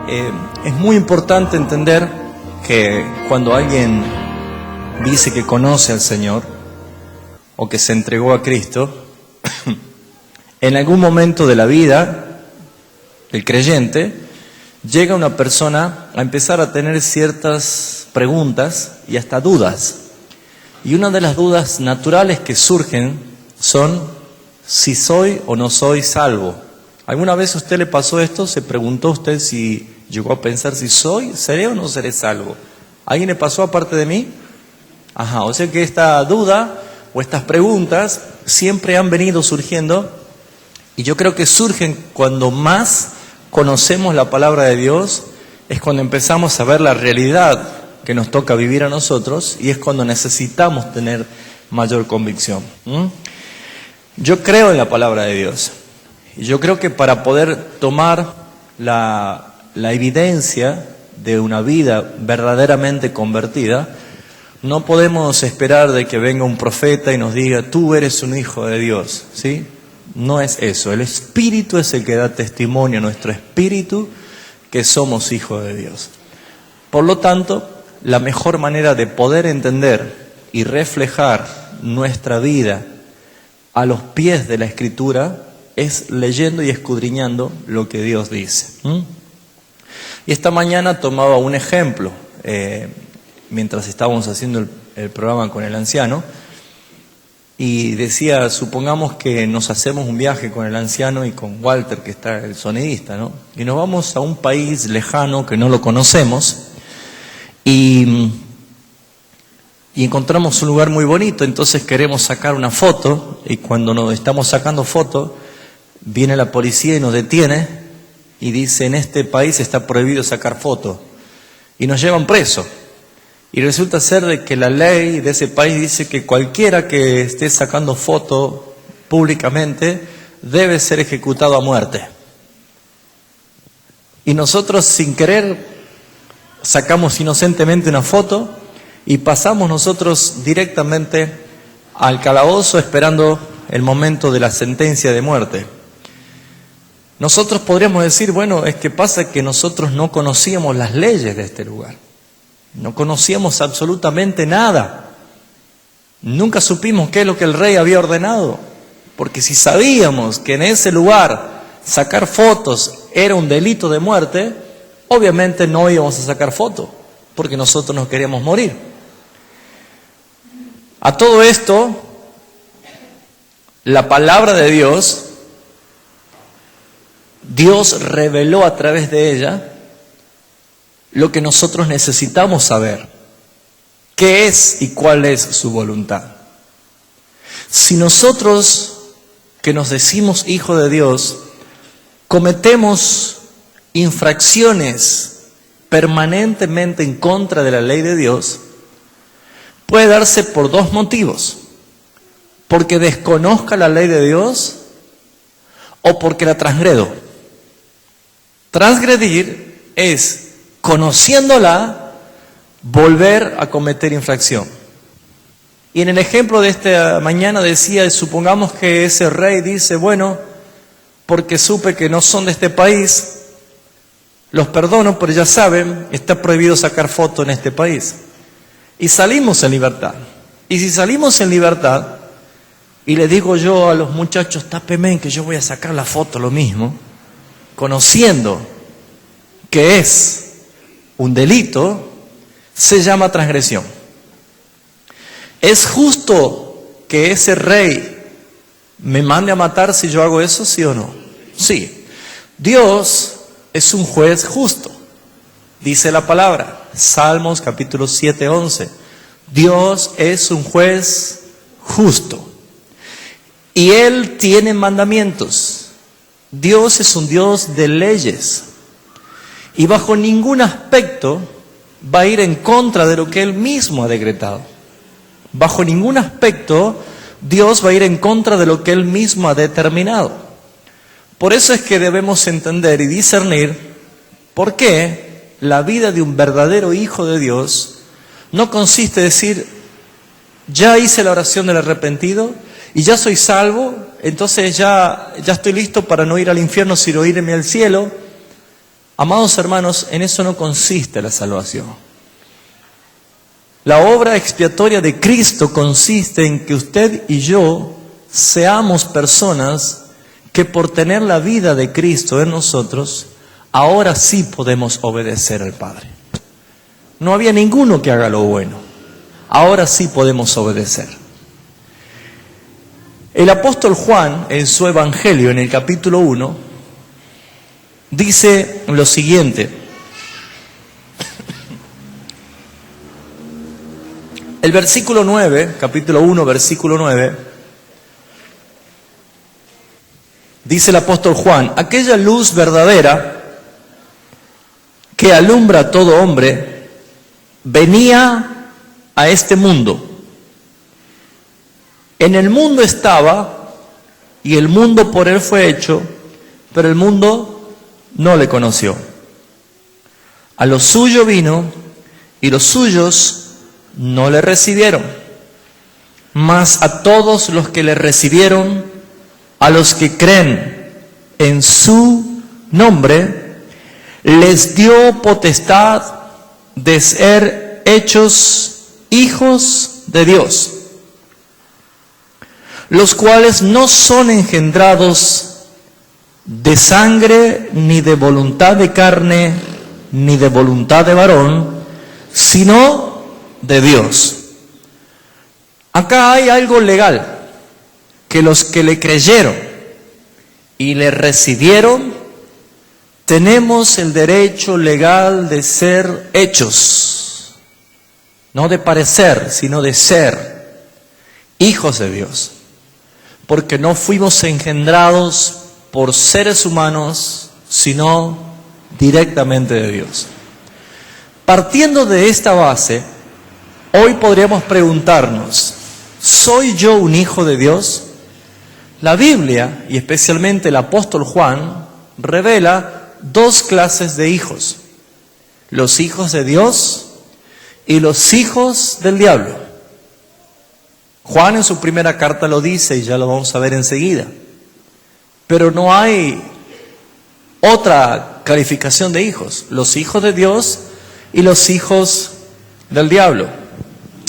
Es muy importante entender que cuando alguien dice que conoce al Señor o que se entregó a Cristo, en algún momento de la vida del creyente llega una persona a empezar a tener ciertas preguntas y hasta dudas. Y una de las dudas naturales que surgen son si soy o no soy salvo. ¿Alguna vez a usted le pasó esto? ¿Se preguntó usted si llegó a pensar si seré o no seré salvo? ¿Alguien le pasó aparte de mí? O sea que esta duda o estas preguntas siempre han venido surgiendo, y yo creo que surgen cuando más conocemos la palabra de Dios, es cuando empezamos a ver la realidad que nos toca vivir a nosotros, y es cuando necesitamos tener mayor convicción. Yo creo en la palabra de Dios, y yo creo que para poder tomar la evidencia de una vida verdaderamente convertida, no podemos esperar de que venga un profeta y nos diga, tú eres un hijo de Dios, ¿sí? No es eso. El Espíritu es el que da testimonio a nuestro espíritu que somos hijos de Dios. Por lo tanto, la mejor manera de poder entender y reflejar nuestra vida a los pies de la Escritura es leyendo y escudriñando lo que Dios dice. Y esta mañana tomaba un ejemplo, mientras estábamos haciendo el programa con el anciano, y decía, supongamos que nos hacemos un viaje con el anciano y con Walter, que está el sonidista, ¿no? Y nos vamos a un país lejano que no lo conocemos, y encontramos un lugar muy bonito. Entonces queremos sacar una foto, y cuando nos estamos sacando foto, viene la policía y nos detiene y dice, en este país está prohibido sacar foto, y nos llevan presos. Y resulta ser de que la ley de ese país dice que cualquiera que esté sacando foto públicamente debe ser ejecutado a muerte. Y nosotros sin querer sacamos inocentemente una foto y pasamos nosotros directamente al calabozo esperando el momento de la sentencia de muerte. Nosotros podríamos decir, bueno, es que pasa que nosotros no conocíamos las leyes de este lugar. No conocíamos absolutamente nada. Nunca supimos qué es lo que el rey había ordenado. Porque si sabíamos que en ese lugar sacar fotos era un delito de muerte, obviamente no íbamos a sacar fotos, porque nosotros nos queríamos morir. A todo esto, la palabra de Dios reveló a través de ella lo que nosotros necesitamos saber, qué es y cuál es su voluntad. Si nosotros, que nos decimos hijos de Dios, cometemos infracciones permanentemente en contra de la ley de Dios, puede darse por dos motivos: porque desconozca la ley de Dios o porque la transgredo. Transgredir es, conociéndola, volver a cometer infracción. Y en el ejemplo de esta mañana decía, supongamos que ese rey dice, bueno, porque supe que no son de este país, los perdono, pero ya saben, está prohibido sacar foto en este país. Y salimos en libertad. Y si salimos en libertad, y le digo yo a los muchachos, tápeme que yo voy a sacar la foto, lo mismo, conociendo que es un delito, se llama transgresión. ¿Es justo que ese rey me mande a matar si yo hago eso, sí o no? Sí. Dios es un juez justo. Dice la palabra, Salmos capítulo 7, 11. Dios es un juez justo. Y Él tiene mandamientos. Dios es un Dios de leyes. Y bajo ningún aspecto va a ir en contra de lo que Él mismo ha decretado. Bajo ningún aspecto Dios va a ir en contra de lo que Él mismo ha determinado. Por eso es que debemos entender y discernir por qué la vida de un verdadero hijo de Dios no consiste en decir, ya hice la oración del arrepentido y ya soy salvo, entonces ya estoy listo para no ir al infierno, sino irme al cielo. Amados hermanos, en eso no consiste la salvación. La obra expiatoria de Cristo consiste en que usted y yo seamos personas que por tener la vida de Cristo en nosotros, ahora sí podemos obedecer al Padre. No había ninguno que haga lo bueno. Ahora sí podemos obedecer. El apóstol Juan, en su Evangelio, en el capítulo 1, dice lo siguiente. El versículo 9, capítulo 1, versículo 9, dice el apóstol Juan: aquella luz verdadera que alumbra a todo hombre venía a este mundo. En el mundo estaba, y el mundo por él fue hecho, pero el mundo no le conoció. A lo suyo vino, y los suyos no le recibieron. Mas a todos los que le recibieron, a los que creen en su nombre, les dio potestad de ser hechos hijos de Dios, los cuales no son engendrados de sangre, ni de voluntad de carne, ni de voluntad de varón, sino de Dios. Acá hay algo legal, que los que le creyeron y le recibieron, tenemos el derecho legal de ser hechos, no de parecer, sino de ser hijos de Dios. Porque no fuimos engendrados por seres humanos, sino directamente de Dios. Partiendo de esta base, hoy podríamos preguntarnos: ¿soy yo un hijo de Dios? La Biblia, y especialmente el apóstol Juan, revela dos clases de hijos: los hijos de Dios y los hijos del diablo. Juan en su primera carta lo dice y ya lo vamos a ver enseguida. Pero no hay otra calificación de hijos: los hijos de Dios y los hijos del diablo.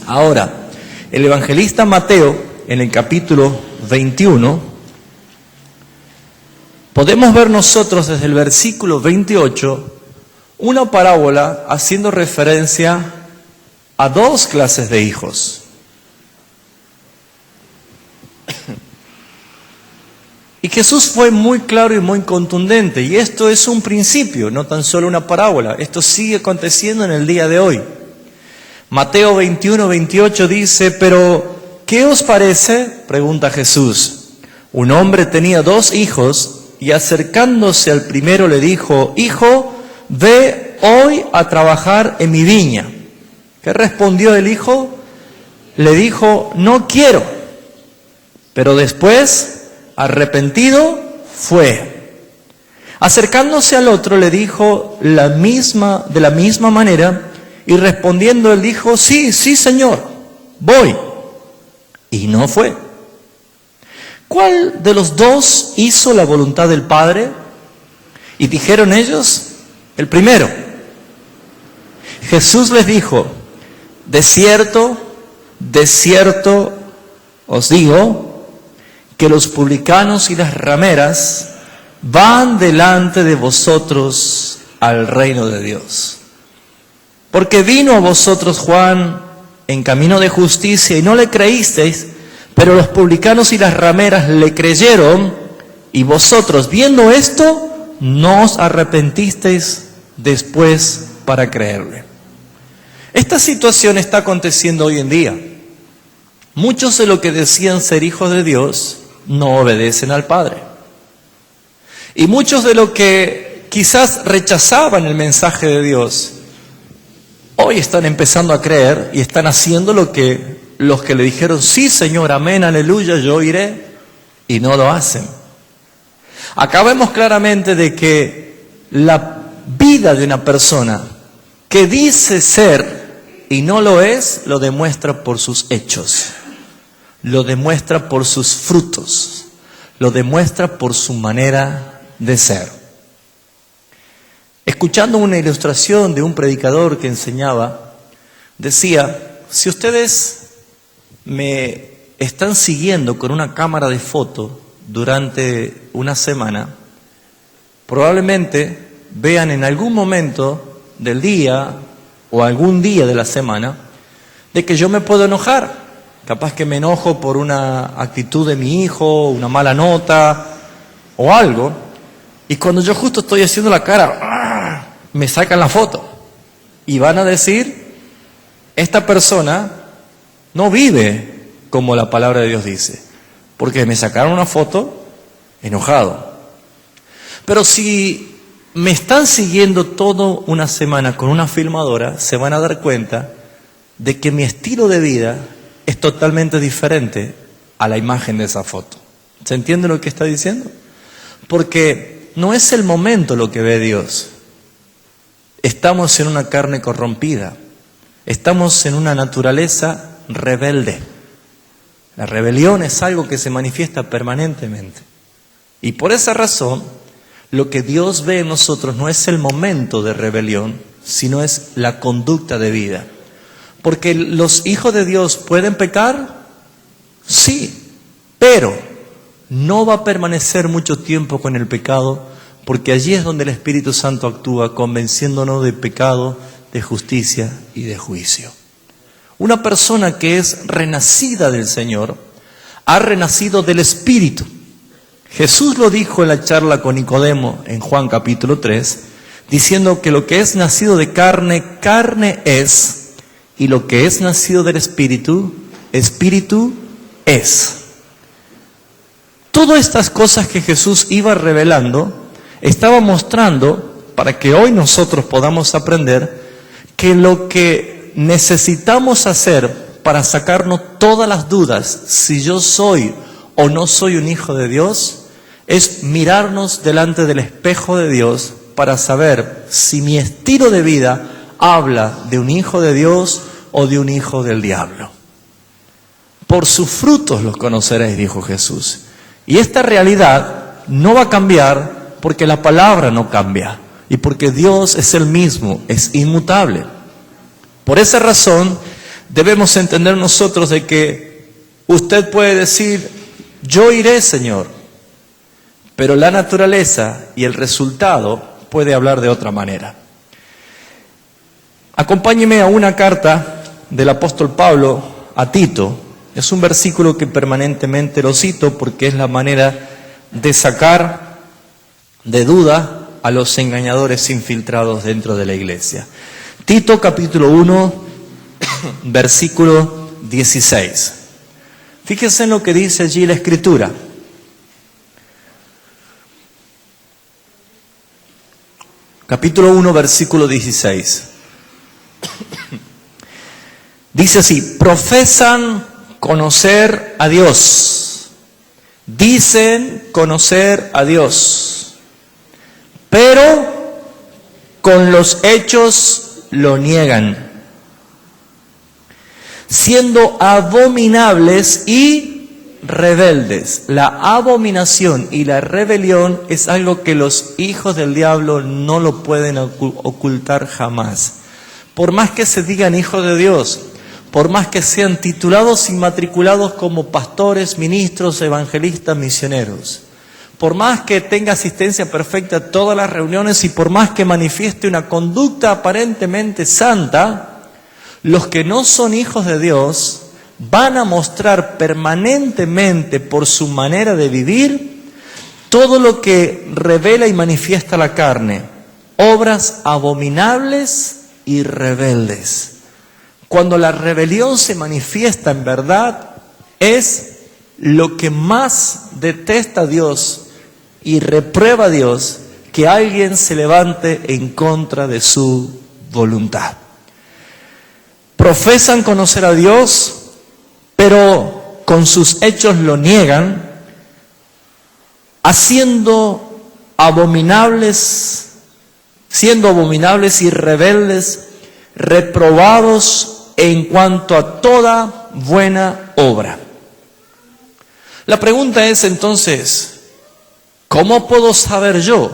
Ahora, el evangelista Mateo, en el capítulo 21, podemos ver nosotros desde el versículo 28 una parábola haciendo referencia a dos clases de hijos. Y Jesús fue muy claro y muy contundente, y esto es un principio, no tan solo una parábola. Esto sigue aconteciendo en el día de hoy. Mateo 21, 28 dice: pero ¿qué os parece?, pregunta Jesús. Un hombre tenía 2 hijos, y acercándose al primero le dijo: hijo, ve hoy a trabajar en mi viña. ¿Qué respondió el hijo? Le dijo: no quiero. Pero después, arrepentido, fue. Acercándose al otro le dijo de la misma manera, y respondiendo él dijo: sí, Señor, voy. Y no fue. ¿Cuál de los 2 hizo la voluntad del Padre? Y dijeron ellos: el primero. Jesús les dijo: de cierto os digo, que los publicanos y las rameras van delante de vosotros al reino de Dios. Porque vino a vosotros Juan en camino de justicia y no le creísteis, pero los publicanos y las rameras le creyeron, y vosotros, viendo esto, no os arrepentisteis después para creerle. Esta situación está aconteciendo hoy en día. Muchos de los que decían ser hijos de Dios no obedecen al Padre. Y muchos de los que quizás rechazaban el mensaje de Dios, hoy están empezando a creer y están haciendo lo que los que le dijeron: sí, Señor, amén, aleluya, yo iré, y no lo hacen. Acá vemos claramente de que la vida de una persona que dice ser y no lo es, lo demuestra por sus hechos. Lo demuestra por sus frutos, lo demuestra por su manera de ser. escuchando una ilustración de un predicador que enseñaba, decía, si ustedes me están siguiendo con una cámara de foto durante una semana, probablemente vean en algún momento del día o algún día de la semana de que yo me puedo enojar. Capaz que me enojo por una actitud de mi hijo, una mala nota o algo. Y cuando yo justo estoy haciendo la cara, me sacan la foto. Y van a decir, esta persona no vive como la palabra de Dios dice. Porque me sacaron una foto enojado. Pero si me están siguiendo toda una semana con una filmadora, se van a dar cuenta de que mi estilo de vida es totalmente diferente a la imagen de esa foto. ¿Se entiende lo que está diciendo? Porque no es el momento lo que ve Dios. Estamos en una carne corrompida. Estamos en una naturaleza rebelde. La rebelión es algo que se manifiesta permanentemente. Y por esa razón, lo que Dios ve en nosotros no es el momento de rebelión, sino es la conducta de vida. Porque los hijos de Dios pueden pecar, sí, pero no va a permanecer mucho tiempo con el pecado, porque allí es donde el Espíritu Santo actúa, convenciéndonos de pecado, de justicia y de juicio. Una persona que es renacida del Señor, ha renacido del Espíritu. Jesús lo dijo en la charla con Nicodemo en Juan capítulo 3, diciendo que lo que es nacido de carne, carne es, y lo que es nacido del Espíritu, Espíritu es. Todas estas cosas que Jesús iba revelando, estaba mostrando, para que hoy nosotros podamos aprender, que lo que necesitamos hacer para sacarnos todas las dudas, si yo soy o no soy un hijo de Dios, es mirarnos delante del espejo de Dios para saber si mi estilo de vida habla de un hijo de Dios o de un hijo del diablo. Por sus frutos los conoceréis, dijo Jesús. Y esta realidad no va a cambiar porque la palabra no cambia y porque Dios es el mismo, es inmutable. Por esa razón debemos entender nosotros de que usted puede decir, yo iré, Señor, pero la naturaleza y el resultado puede hablar de otra manera. Acompáñeme a una carta del apóstol Pablo a Tito. Es un versículo que permanentemente lo cito porque es la manera de sacar de duda a los engañadores infiltrados dentro de la iglesia. Tito capítulo 1, versículo 16. Fíjense en lo que dice allí la Escritura. Capítulo 1, versículo 16. Dice así, profesan conocer a Dios, dicen conocer a Dios, pero con los hechos lo niegan, siendo abominables y rebeldes. La abominación y la rebelión es algo que los hijos del diablo no lo pueden ocultar jamás. Por más que se digan hijos de Dios, por más que sean titulados y matriculados como pastores, ministros, evangelistas, misioneros, por más que tenga asistencia perfecta a todas las reuniones y por más que manifieste una conducta aparentemente santa, los que no son hijos de Dios van a mostrar permanentemente por su manera de vivir todo lo que revela y manifiesta la carne, obras abominables y rebeldes. Cuando la rebelión se manifiesta en verdad, es lo que más detesta a Dios y reprueba a Dios, que alguien se levante en contra de su voluntad. Profesan conocer a Dios, pero con sus hechos lo niegan, siendo abominables y rebeldes, reprobados en cuanto a toda buena obra. La pregunta es entonces, ¿cómo puedo saber yo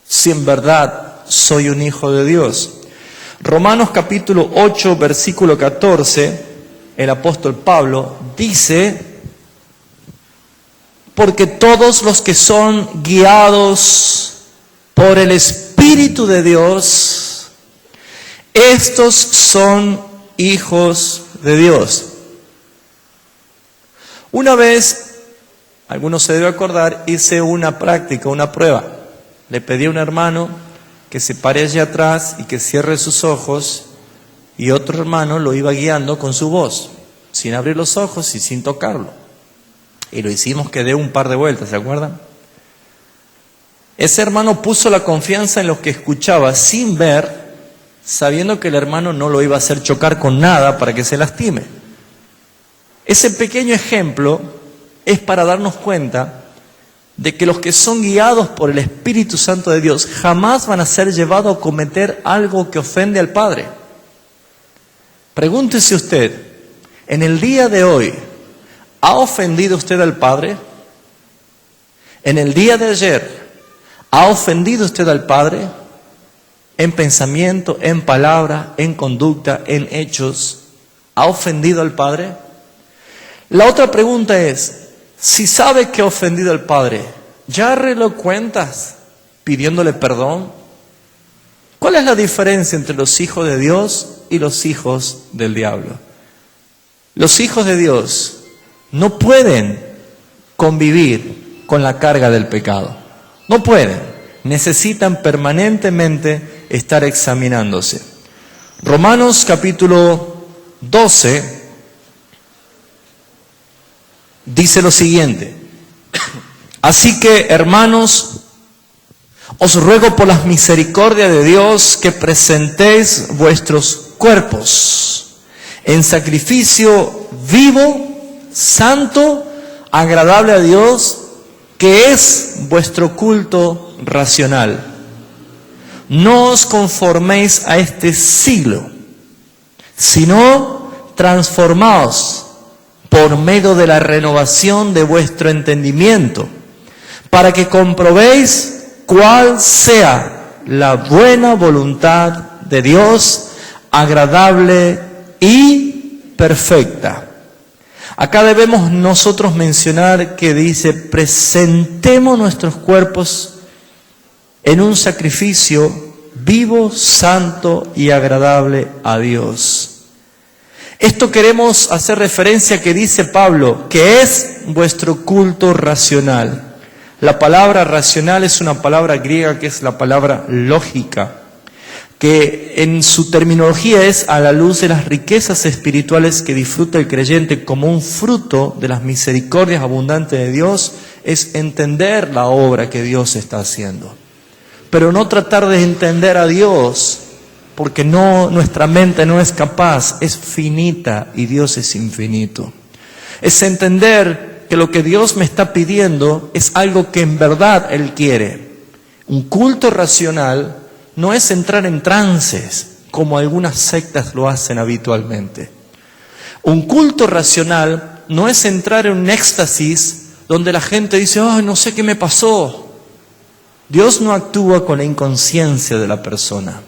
si en verdad soy un hijo de Dios. Romanos capítulo 8, versículo 14, el apóstol Pablo dice: porque todos los que son guiados por el Espíritu de Dios, estos son hijos de Dios. Una vez, algunos se debe acordar, hice una práctica, una prueba. Le pedí a un hermano que se pare allá atrás y que cierre sus ojos, y otro hermano lo iba guiando con su voz, sin abrir los ojos y sin tocarlo. Y lo hicimos que dé un par de vueltas, ¿se acuerdan? Ese hermano puso la confianza en lo que escuchaba sin ver, sabiendo que el hermano no lo iba a hacer chocar con nada para que se lastime. Ese pequeño ejemplo es para darnos cuenta de que los que son guiados por el Espíritu Santo de Dios jamás van a ser llevados a cometer algo que ofende al Padre. Pregúntese usted, en el día de hoy, ¿ha ofendido usted al Padre? En el día de ayer, ¿ha ofendido usted al Padre? En pensamiento, en palabra, en conducta, en hechos, ¿ha ofendido al Padre? La otra pregunta es, si sabe que ha ofendido al Padre, ¿ya arregló cuentas pidiéndole perdón? ¿Cuál es la diferencia entre los hijos de Dios y los hijos del diablo? Los hijos de Dios no pueden convivir con la carga del pecado. No pueden. Necesitan permanentemente estar examinándose. Romanos capítulo 12 dice lo siguiente: así que, hermanos, os ruego por las misericordias de Dios que presentéis vuestros cuerpos en sacrificio vivo, santo, agradable a Dios, que es vuestro culto racional. No os conforméis a este siglo, sino transformaos por medio de la renovación de vuestro entendimiento, para que comprobéis cuál sea la buena voluntad de Dios, agradable y perfecta. Acá debemos nosotros mencionar que dice: presentemos nuestros cuerpos en un sacrificio vivo, santo y agradable a Dios. Esto queremos hacer referencia a que dice Pablo, que es vuestro culto racional. La palabra racional es una palabra griega que es la palabra lógica, que en su terminología es a la luz de las riquezas espirituales que disfruta el creyente como un fruto de las misericordias abundantes de Dios, es entender la obra que Dios está haciendo. Pero no tratar de entender a Dios, porque nuestra mente no es capaz, es finita y Dios es infinito. Es entender que lo que Dios me está pidiendo es algo que en verdad Él quiere. Un culto racional no es entrar en trances, como algunas sectas lo hacen habitualmente. Un culto racional no es entrar en un éxtasis donde la gente dice: "Ay, no sé qué me pasó". Dios no actúa con la inconsciencia de la persona.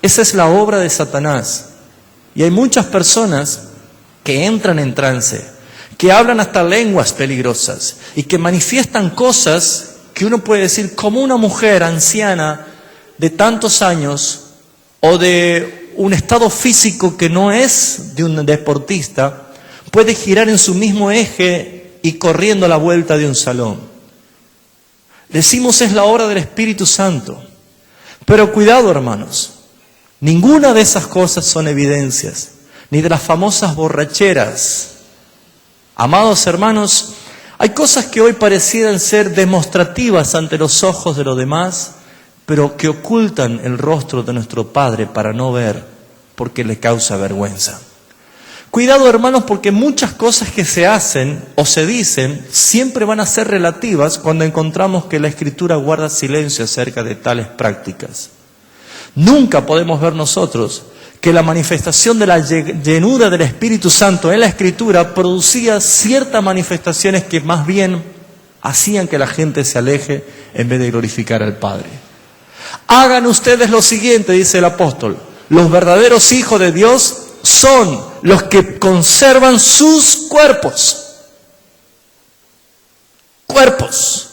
Esa es la obra de Satanás. Y hay muchas personas que entran en trance, que hablan hasta lenguas peligrosas y que manifiestan cosas que uno puede decir, como una mujer anciana de tantos años o de un estado físico que no es de un deportista, puede girar en su mismo eje y corriendo a la vuelta de un salón. Decimos es la obra del Espíritu Santo. Pero cuidado, hermanos, ninguna de esas cosas son evidencias, ni de las famosas borracheras. Amados hermanos, hay cosas que hoy parecieran ser demostrativas ante los ojos de los demás, pero que ocultan el rostro de nuestro Padre para no ver, porque le causa vergüenza. Cuidado, hermanos, porque muchas cosas que se hacen o se dicen siempre van a ser relativas cuando encontramos que la Escritura guarda silencio acerca de tales prácticas. Nunca podemos ver nosotros que la manifestación de la llenura del Espíritu Santo en la Escritura producía ciertas manifestaciones que más bien hacían que la gente se aleje en vez de glorificar al Padre. Hagan ustedes lo siguiente, dice el apóstol. Los verdaderos hijos de Dios son los que conservan sus cuerpos. Cuerpos.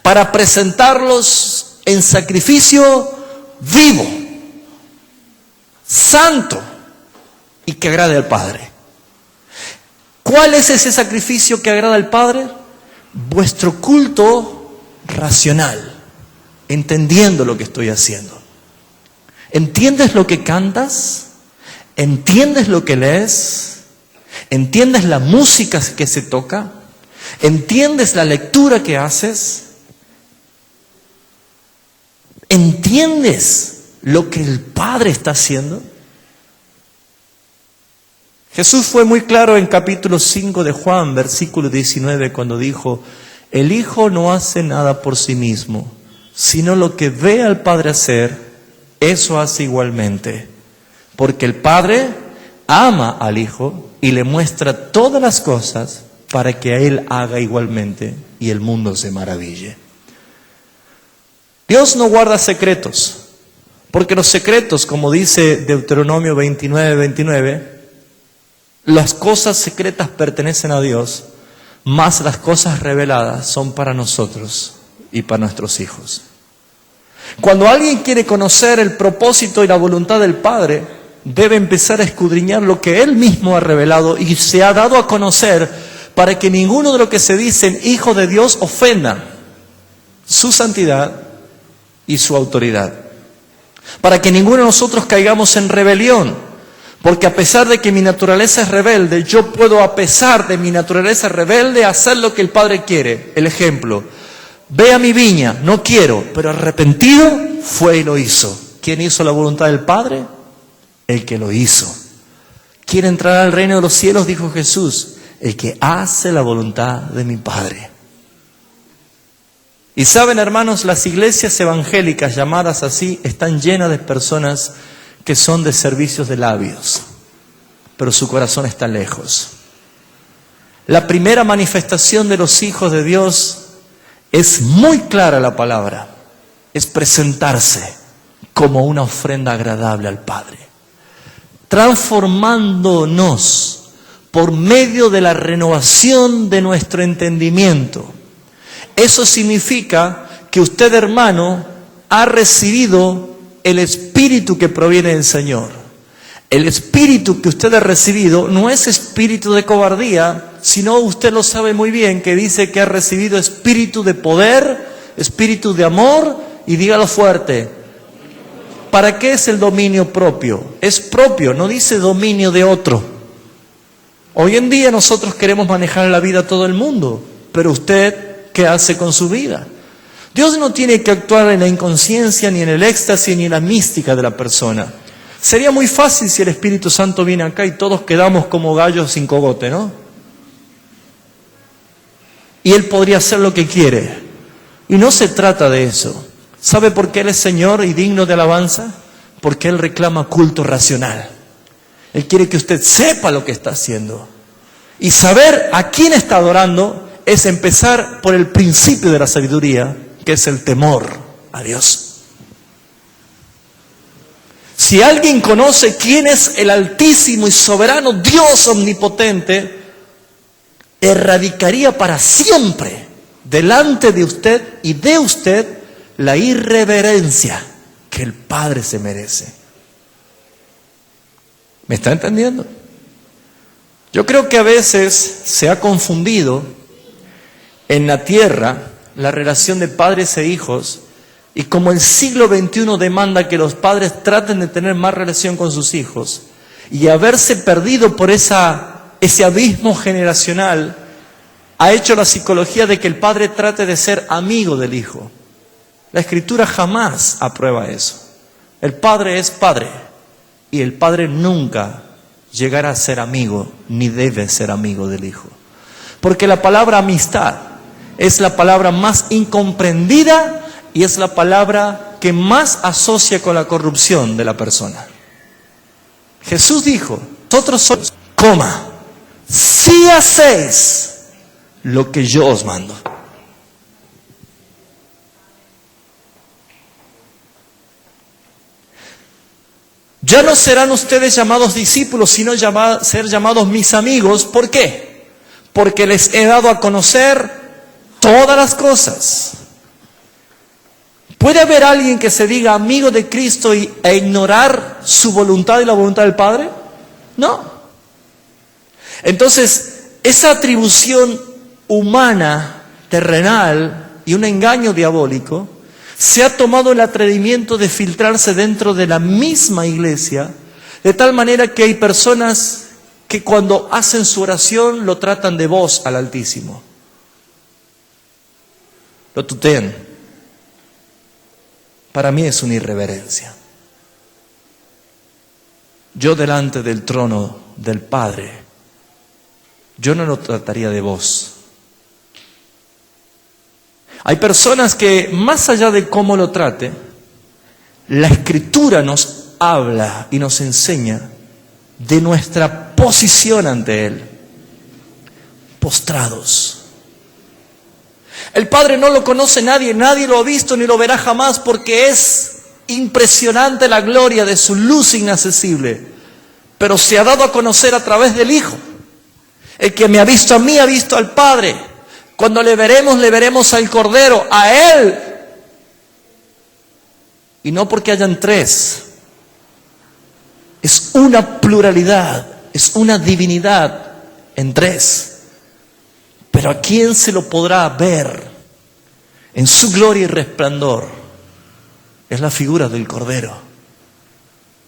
Para presentarlos en sacrificio vivo, santo y que agrade al Padre. ¿Cuál es ese sacrificio que agrada al Padre? Vuestro culto racional, entendiendo lo que estoy haciendo. ¿Entiendes lo que cantas? ¿Entiendes lo que lees? ¿Entiendes la música que se toca? ¿Entiendes la lectura que haces? ¿Entiendes lo que el Padre está haciendo? Jesús fue muy claro en capítulo 5 de Juan, versículo 19, cuando dijo: el Hijo no hace nada por sí mismo, sino lo que ve al Padre hacer, eso hace igualmente. Porque el Padre ama al Hijo y le muestra todas las cosas para que a Él haga igualmente y el mundo se maraville. Dios no guarda secretos, porque los secretos, como dice Deuteronomio 29:29, las cosas secretas pertenecen a Dios, mas las cosas reveladas son para nosotros y para nuestros hijos. Cuando alguien quiere conocer el propósito y la voluntad del Padre, debe empezar a escudriñar lo que Él mismo ha revelado y se ha dado a conocer, para que ninguno de los que se dicen hijos de Dios ofenda su santidad y su autoridad. Para que ninguno de nosotros caigamos en rebelión. Porque a pesar de que mi naturaleza es rebelde, yo puedo, a pesar de mi naturaleza rebelde, hacer lo que el Padre quiere. El ejemplo: ve a mi viña, no quiero, pero arrepentido fue y lo hizo. ¿Quién hizo la voluntad del Padre? El que lo hizo. ¿Quiere entrar al reino de los cielos? Dijo Jesús: el que hace la voluntad de mi Padre. Y saben, hermanos, las iglesias evangélicas llamadas así están llenas de personas que son de servicios de labios, pero su corazón está lejos. La primera manifestación de los hijos de Dios es muy clara, la palabra, es presentarse como una ofrenda agradable al Padre, transformándonos por medio de la renovación de nuestro entendimiento. Eso significa que usted, hermano, ha recibido el Espíritu que proviene del Señor. El Espíritu que usted ha recibido no es espíritu de cobardía, sino, usted lo sabe muy bien, que dice que ha recibido espíritu de poder, espíritu de amor, y dígalo fuerte. ¿Para qué es el dominio propio? Es propio, no dice dominio de otro. Hoy en día nosotros queremos manejar la vida a todo el mundo, pero usted, ¿qué hace con su vida? Dios no tiene que actuar en la inconsciencia, ni en el éxtasis, ni en la mística de la persona. Sería muy fácil si el Espíritu Santo viene acá y todos quedamos como gallos sin cogote, ¿no? Y Él podría hacer lo que quiere. Y no se trata de eso. ¿Sabe por qué Él es Señor y digno de alabanza? Porque Él reclama culto racional. Él quiere que usted sepa lo que está haciendo. Y saber a quién está adorando es empezar por el principio de la sabiduría, que es el temor a Dios. Si alguien conoce quién es el altísimo y soberano Dios omnipotente, erradicaría para siempre delante de usted y de usted la irreverencia que el Padre se merece. ¿Me está entendiendo? Yo creo que a veces se ha confundido en la tierra la relación de padres e hijos, y como el siglo XXI demanda que los padres traten de tener más relación con sus hijos, y haberse perdido por ese abismo generacional, ha hecho la psicología de que el padre trate de ser amigo del hijo. La Escritura jamás aprueba eso. El padre es padre, y el padre nunca llegará a ser amigo, ni debe ser amigo del hijo. Porque la palabra amistad es la palabra más incomprendida y es la palabra que más asocia con la corrupción de la persona. Jesús dijo: vosotros sois, si hacéis lo que yo os mando. Ya no serán ustedes llamados discípulos, sino ser llamados mis amigos. ¿Por qué? Porque les he dado a conocer todas las cosas. ¿Puede haber alguien que se diga amigo de Cristo e ignorar su voluntad y la voluntad del Padre? No. Entonces, esa atribución humana, terrenal y un engaño diabólico se ha tomado el atrevimiento de filtrarse dentro de la misma iglesia, de tal manera que hay personas que cuando hacen su oración lo tratan de voz al Altísimo. Lo tutean. Para mí es una irreverencia. Yo delante del trono del Padre, yo no lo trataría de voz. Hay personas que, más allá de cómo lo trate, la Escritura nos habla y nos enseña de nuestra posición ante Él, postrados. El Padre no lo conoce nadie lo ha visto ni lo verá jamás, porque es impresionante la gloria de su luz inaccesible, pero se ha dado a conocer a través del Hijo. El que me ha visto a mí ha visto al Padre. Cuando le veremos al Cordero, a Él. Y no porque hayan tres. Es una pluralidad, es una divinidad en tres. Pero ¿a quién se lo podrá ver en su gloria y resplandor? Es la figura del Cordero,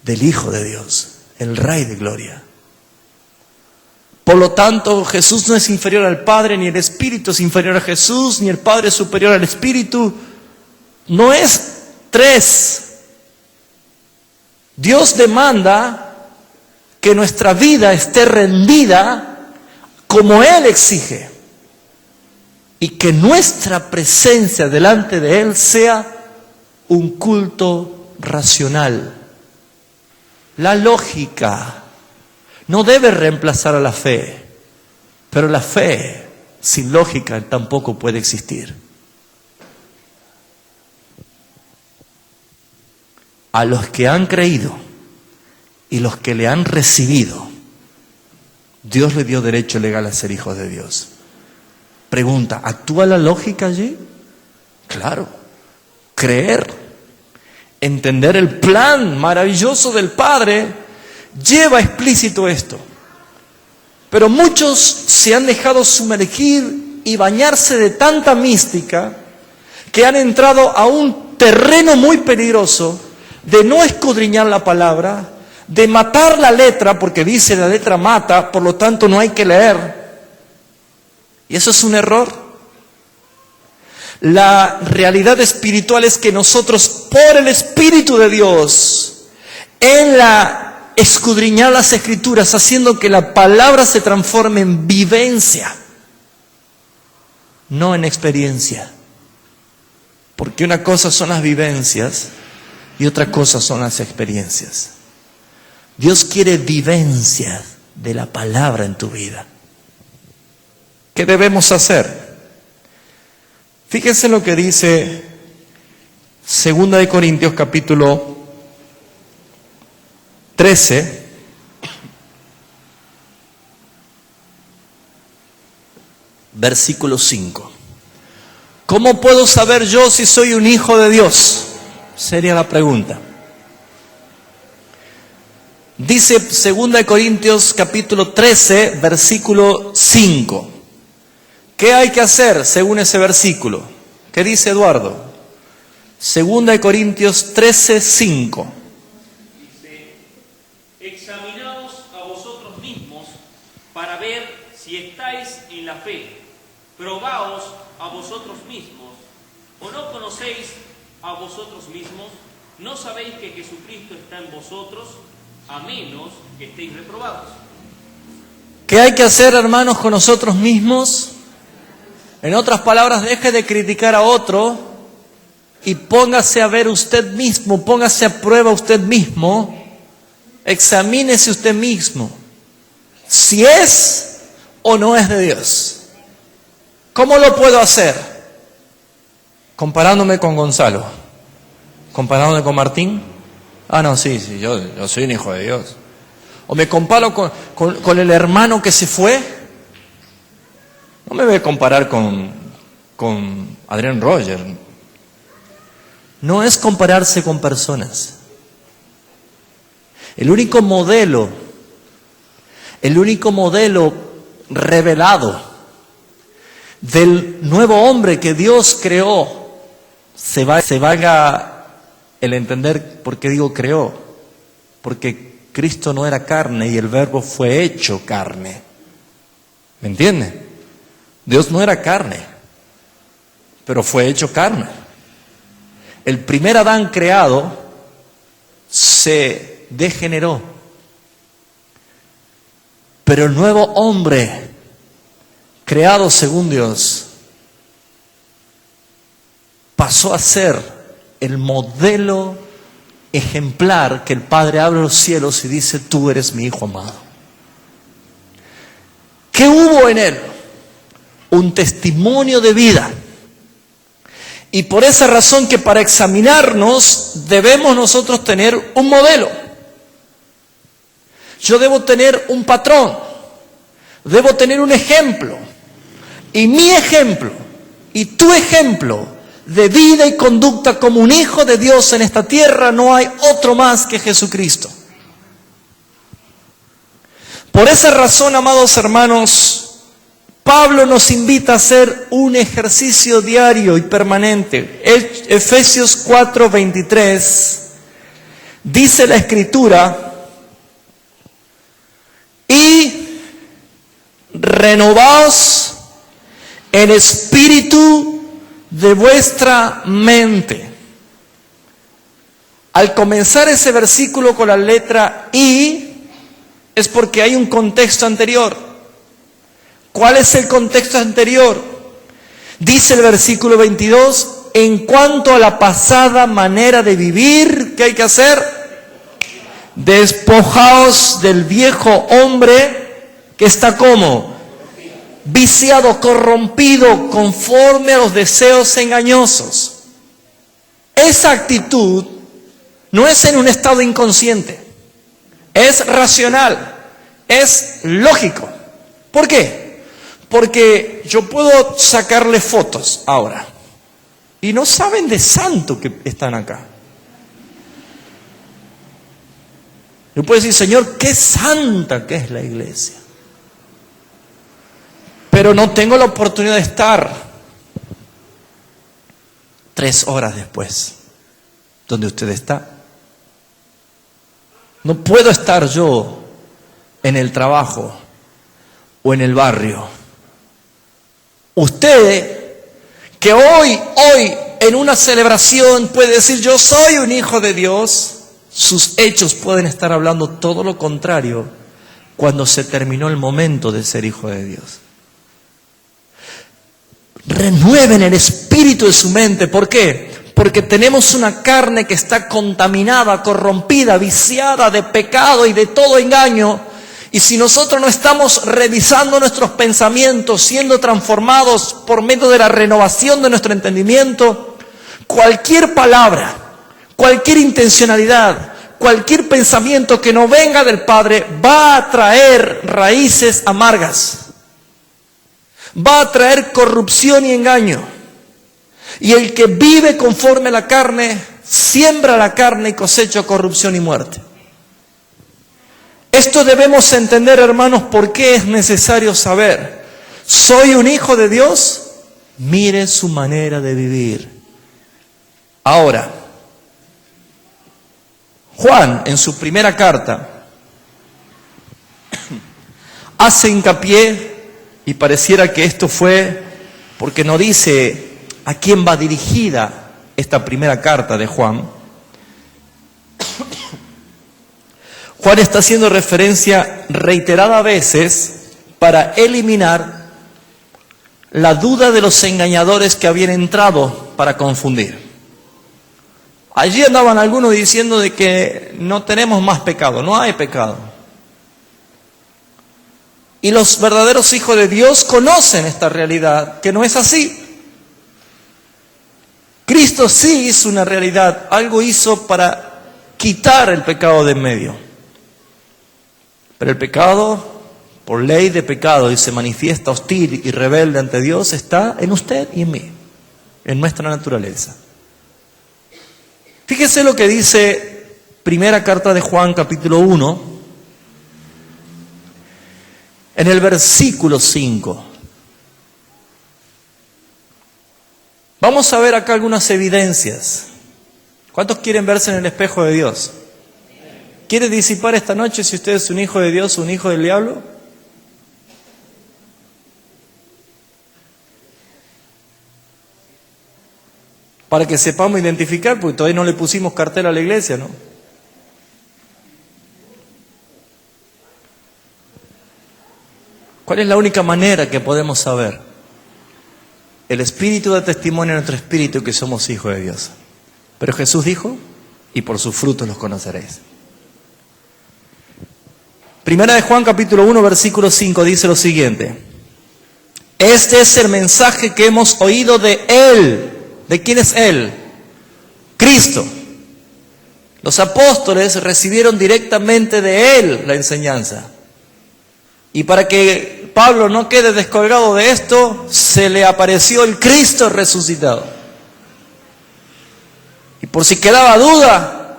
del Hijo de Dios, el Rey de gloria. Por lo tanto, Jesús no es inferior al Padre, ni el Espíritu es inferior a Jesús, ni el Padre es superior al Espíritu. No es tres. Dios demanda que nuestra vida esté rendida como Él exige. Y que nuestra presencia delante de Él sea un culto racional. La lógica no debe reemplazar a la fe, pero la fe sin lógica tampoco puede existir. A los que han creído y los que le han recibido, Dios le dio derecho legal a ser hijos de Dios. Pregunta, ¿actúa la lógica allí? Claro. Creer, entender el plan maravilloso del Padre, lleva explícito esto. Pero muchos se han dejado sumergir y bañarse de tanta mística que han entrado a un terreno muy peligroso de no escudriñar la palabra, de matar la letra, porque dice la letra mata, por lo tanto no hay que leer. Y eso es un error. La realidad espiritual es que nosotros, por el Espíritu de Dios, en la escudriñar las Escrituras, haciendo que la palabra se transforme en vivencia, no en experiencia. Porque una cosa son las vivencias y otra cosa son las experiencias. Dios quiere vivencias de la palabra en tu vida. ¿Qué debemos hacer? Fíjense lo que dice 2 de Corintios capítulo 13, versículo 5. ¿Cómo puedo saber yo si soy un hijo de Dios? Sería la pregunta. Dice 2 de Corintios capítulo 13, versículo 5. ¿Qué hay que hacer según ese versículo? ¿Qué dice Eduardo? 2 de Corintios 13, 5. Examinaos a vosotros mismos para ver si estáis en la fe. Probaos a vosotros mismos. ¿O no conocéis a vosotros mismos? ¿No sabéis que Jesucristo está en vosotros, a menos que estéis reprobados? ¿Qué hay que hacer, hermanos, con nosotros mismos? En otras palabras, deje de criticar a otro y póngase a ver usted mismo, póngase a prueba usted mismo. Examínese usted mismo si es o no es de Dios. ¿Cómo lo puedo hacer? Comparándome con Gonzalo, comparándome con Martín, Ah, no, sí, yo soy un hijo de Dios. O me comparo con el hermano que se fue. No me voy a comparar con Adrián Roger. No es compararse con personas. El único modelo revelado del nuevo hombre que Dios creó, se valga el entender por qué digo creó, porque Cristo no era carne y el Verbo fue hecho carne. ¿Me entiende? Dios no era carne, pero fue hecho carne. El primer Adán creado se degeneró, pero el nuevo hombre creado según Dios pasó a ser el modelo ejemplar que el Padre abre los cielos y dice: tú eres mi Hijo amado. ¿Qué hubo en él? Un testimonio de vida. Y por esa razón que para examinarnos debemos nosotros tener un modelo. Yo debo tener un patrón, debo tener un ejemplo. Y mi ejemplo y tu ejemplo de vida y conducta como un hijo de Dios en esta tierra, no hay otro más que Jesucristo. Por esa razón, amados hermanos, Pablo nos invita a hacer un ejercicio diario y permanente. Efesios 4:23 dice la Escritura: y renovaos el espíritu de vuestra mente. Al comenzar ese versículo con la letra I, es porque hay un contexto anterior. ¿Cuál es el contexto anterior? Dice el versículo 22, en cuanto a la pasada manera de vivir, ¿qué hay que hacer? Despojaos del viejo hombre que está como viciado, corrompido, conforme a los deseos engañosos. Esa actitud no es en un estado inconsciente, es racional, es lógico. ¿Por qué? Porque yo puedo sacarle fotos ahora y no saben de santo que están acá. Yo puedo decir: Señor, qué santa que es la iglesia. Pero no tengo la oportunidad de estar 3 horas después donde usted está. No puedo estar yo en el trabajo o en el barrio. Usted, que hoy en una celebración puede decir: yo soy un hijo de Dios, sus hechos pueden estar hablando todo lo contrario cuando se terminó el momento de ser hijo de Dios. Renueven el espíritu de su mente. ¿Por qué? Porque tenemos una carne que está contaminada, corrompida, viciada de pecado y de todo engaño. Y si nosotros no estamos revisando nuestros pensamientos, siendo transformados por medio de la renovación de nuestro entendimiento, cualquier palabra, cualquier intencionalidad, cualquier pensamiento que no venga del Padre va a traer raíces amargas. Va a traer corrupción y engaño. Y el que vive conforme a la carne, siembra la carne y cosecha corrupción y muerte. Esto debemos entender, hermanos, por qué es necesario saber. ¿Soy un hijo de Dios? Mire su manera de vivir. Ahora, Juan, en su primera carta, hace hincapié. Y pareciera que esto fue porque no dice a quién va dirigida esta primera carta de Juan. Juan está haciendo referencia reiterada veces para eliminar la duda de los engañadores que habían entrado para confundir. Allí andaban algunos diciendo de que no tenemos más pecado, no hay pecado. Y los verdaderos hijos de Dios conocen esta realidad, que no es así. Cristo sí hizo una realidad, algo hizo para quitar el pecado de en medio. Pero el pecado, por ley de pecado, y se manifiesta hostil y rebelde ante Dios, está en usted y en mí, en nuestra naturaleza. Fíjese lo que dice primera carta de Juan, capítulo 1, en el versículo 5. Vamos a ver acá algunas evidencias. ¿Cuántos quieren verse en el espejo de Dios? ¿Quiere disipar esta noche si usted es un hijo de Dios o un hijo del diablo? Para que sepamos identificar, porque todavía no le pusimos cartel a la iglesia, ¿no? ¿Cuál es la única manera que podemos saber? El Espíritu da testimonio a nuestro espíritu que somos hijos de Dios. Pero Jesús dijo, y por sus frutos los conoceréis. Primera de Juan capítulo 1 versículo 5 dice lo siguiente: este es el mensaje que hemos oído de Él. ¿De quién es Él? Cristo. Los apóstoles recibieron directamente de Él la enseñanza. Y para que Pablo no quede descolgado de esto, se le apareció el Cristo resucitado. Y por si quedaba duda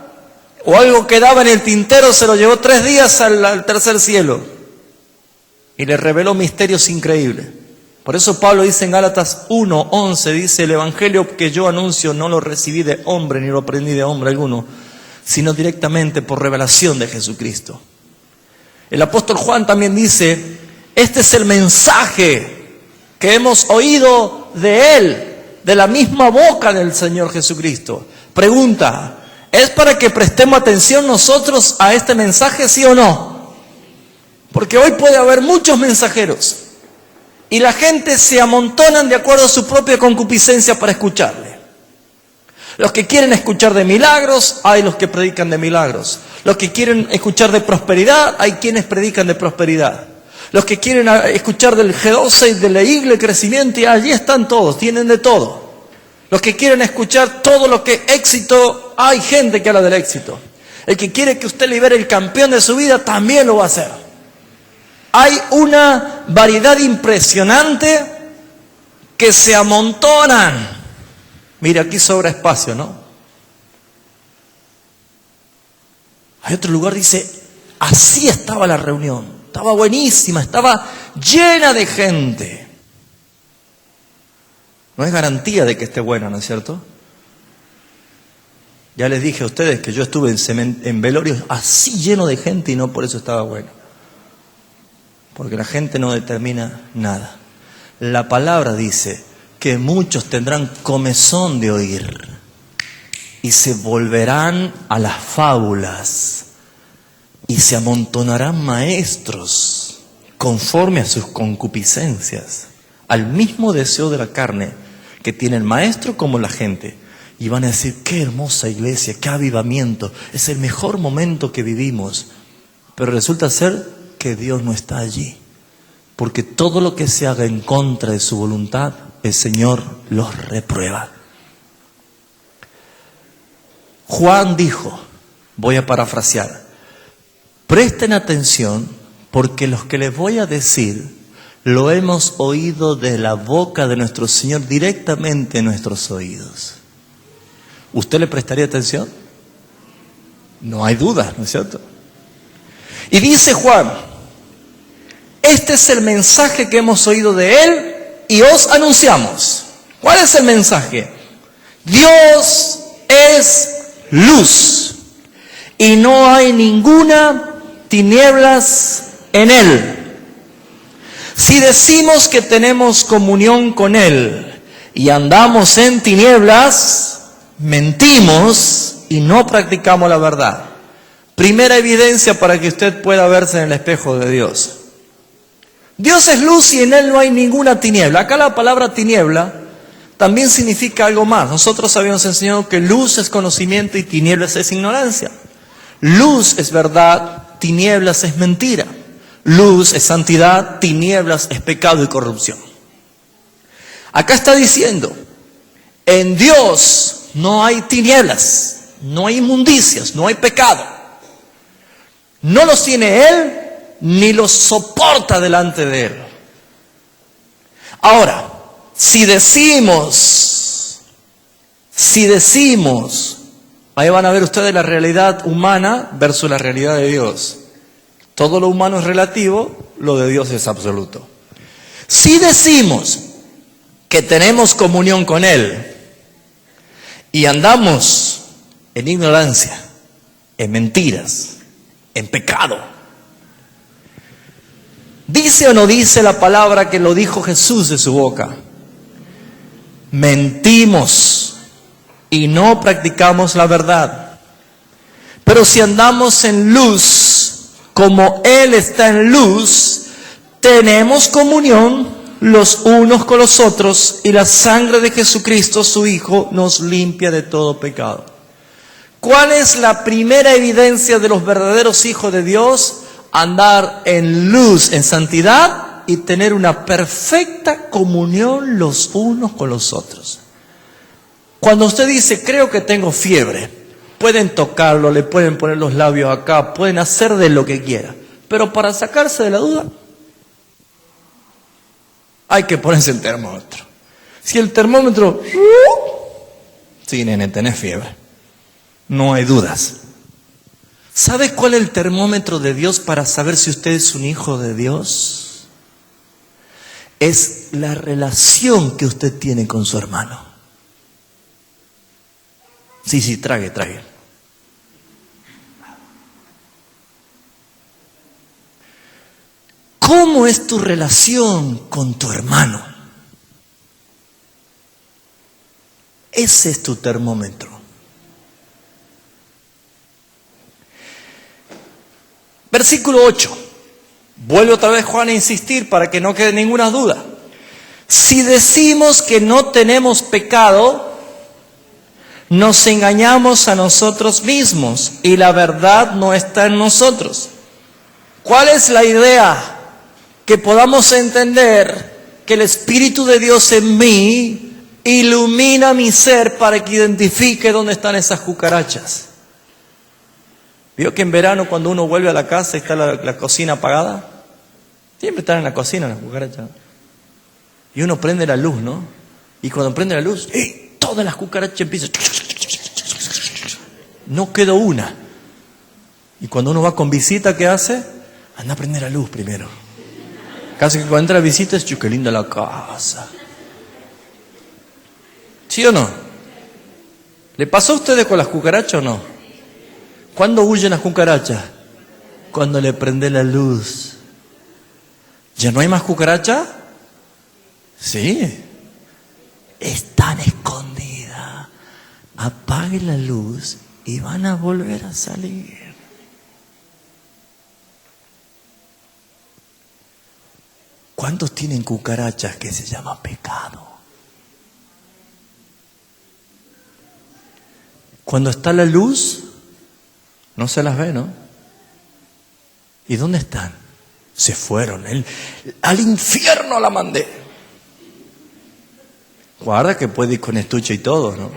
o algo quedaba en el tintero, se lo llevó 3 días al tercer cielo y le reveló misterios increíbles. Por eso Pablo dice en Gálatas 1:11, dice: el evangelio que yo anuncio no lo recibí de hombre ni lo aprendí de hombre alguno, sino directamente por revelación de Jesucristo. El apóstol Juan también dice: este es el mensaje que hemos oído de Él, de la misma boca del Señor Jesucristo. Pregunta: ¿es para que prestemos atención nosotros a este mensaje, sí o no? Porque hoy puede haber muchos mensajeros y la gente se amontonan de acuerdo a su propia concupiscencia para escucharle. Los que quieren escuchar de milagros, hay los que predican de milagros. Los que quieren escuchar de prosperidad, hay quienes predican de prosperidad. Los que quieren escuchar del G12 y de la iglesia, el crecimiento, y allí están todos, tienen de todo. Los que quieren escuchar todo lo que es éxito, hay gente que habla del éxito. El que quiere que usted libere el campeón de su vida, también lo va a hacer. Hay una variedad impresionante que se amontonan. Mira, aquí sobra espacio, ¿no? Hay otro lugar, dice, así estaba la reunión. Estaba buenísima, estaba llena de gente. No es garantía de que esté buena, ¿no es cierto? Ya les dije a ustedes que yo estuve en velorios así lleno de gente y no por eso estaba bueno. Porque la gente no determina nada. La palabra dice que muchos tendrán comezón de oír y se volverán a las fábulas y se amontonarán maestros conforme a sus concupiscencias, al mismo deseo de la carne que tiene el maestro como la gente. Y van a decir: qué hermosa iglesia, qué avivamiento, es el mejor momento que vivimos. Pero resulta ser que Dios no está allí, porque todo lo que se haga en contra de su voluntad, el Señor los reprueba. Juan dijo, voy a parafrasear: presten atención, porque los que les voy a decir lo hemos oído de la boca de nuestro Señor directamente en nuestros oídos. ¿Usted le prestaría atención? No hay duda, ¿no es cierto? Y dice Juan: este es el mensaje que hemos oído de Él y os anunciamos. ¿Cuál es el mensaje? Dios es luz y no hay ninguna tinieblas en Él. Si decimos que tenemos comunión con Él y andamos en tinieblas, mentimos y no practicamos la verdad. Primera evidencia para que usted pueda verse en el espejo de Dios. Dios es luz y en Él no hay ninguna tiniebla. Acá la palabra tiniebla también significa algo más. Nosotros habíamos enseñado que luz es conocimiento y tinieblas es ignorancia. Luz es verdad, tinieblas es mentira. Luz es santidad, tinieblas es pecado y corrupción. Acá está diciendo, en Dios no hay tinieblas. no hay inmundicias, no hay pecado. No los tiene Él, ni los soporta delante de Él. Ahora, si decimos, ahí van a ver ustedes la realidad humana versus la realidad de Dios. Todo lo humano es relativo, lo de Dios es absoluto. Si decimos que tenemos comunión con Él y andamos en ignorancia, en mentiras, en pecado, ¿dice o no dice la palabra que lo dijo Jesús de su boca? Mentimos y no practicamos la verdad. Pero si andamos en luz, como Él está en luz, tenemos comunión los unos con los otros y la sangre de Jesucristo, su Hijo, nos limpia de todo pecado. ¿Cuál es la primera evidencia de los verdaderos hijos de Dios? Andar en luz, en santidad y tener una perfecta comunión los unos con los otros. Cuando usted dice, creo que tengo fiebre, pueden tocarlo, le pueden poner los labios acá, pueden hacer de lo que quiera. Pero para sacarse de la duda, hay que ponerse el termómetro. Si el termómetro, sí, nene, tenés fiebre. No hay dudas. ¿Sabe cuál es el termómetro de Dios para saber si usted es un hijo de Dios? Es la relación que usted tiene con su hermano. Sí, trague. ¿Cómo es tu relación con tu hermano? Ese es tu termómetro. Versículo 8. Vuelve otra vez Juan a insistir para que no quede ninguna duda. Si decimos que no tenemos pecado, nos engañamos a nosotros mismos y la verdad no está en nosotros. ¿Cuál es la idea? Que podamos entender que el Espíritu de Dios en mí ilumina mi ser para que identifique dónde están esas cucarachas. ¿Vio que en verano cuando uno vuelve a la casa y está la cocina apagada? Siempre están en la cocina las cucarachas. Y uno prende la luz, ¿no? Y cuando prende la luz, todas las cucarachas empiezan. No quedó una. Y cuando uno va con visita, ¿qué hace? Anda a prender la luz primero. Casi que cuando entra la visita es qué linda la casa. ¿Sí o no? ¿Le pasó a ustedes con las cucarachas o no? ¿Cuándo huyen las cucarachas? Cuando le prende la luz. ¿Ya no hay más cucarachas? Sí. Están escondidas. Apague la luz y van a volver a salir. ¿Cuántos tienen cucarachas que se llama pecado? Cuando está la luz, no se las ve, ¿no? ¿Y dónde están? Se fueron. Al infierno la mandé. Guarda que puede ir con estuche y todo, ¿no?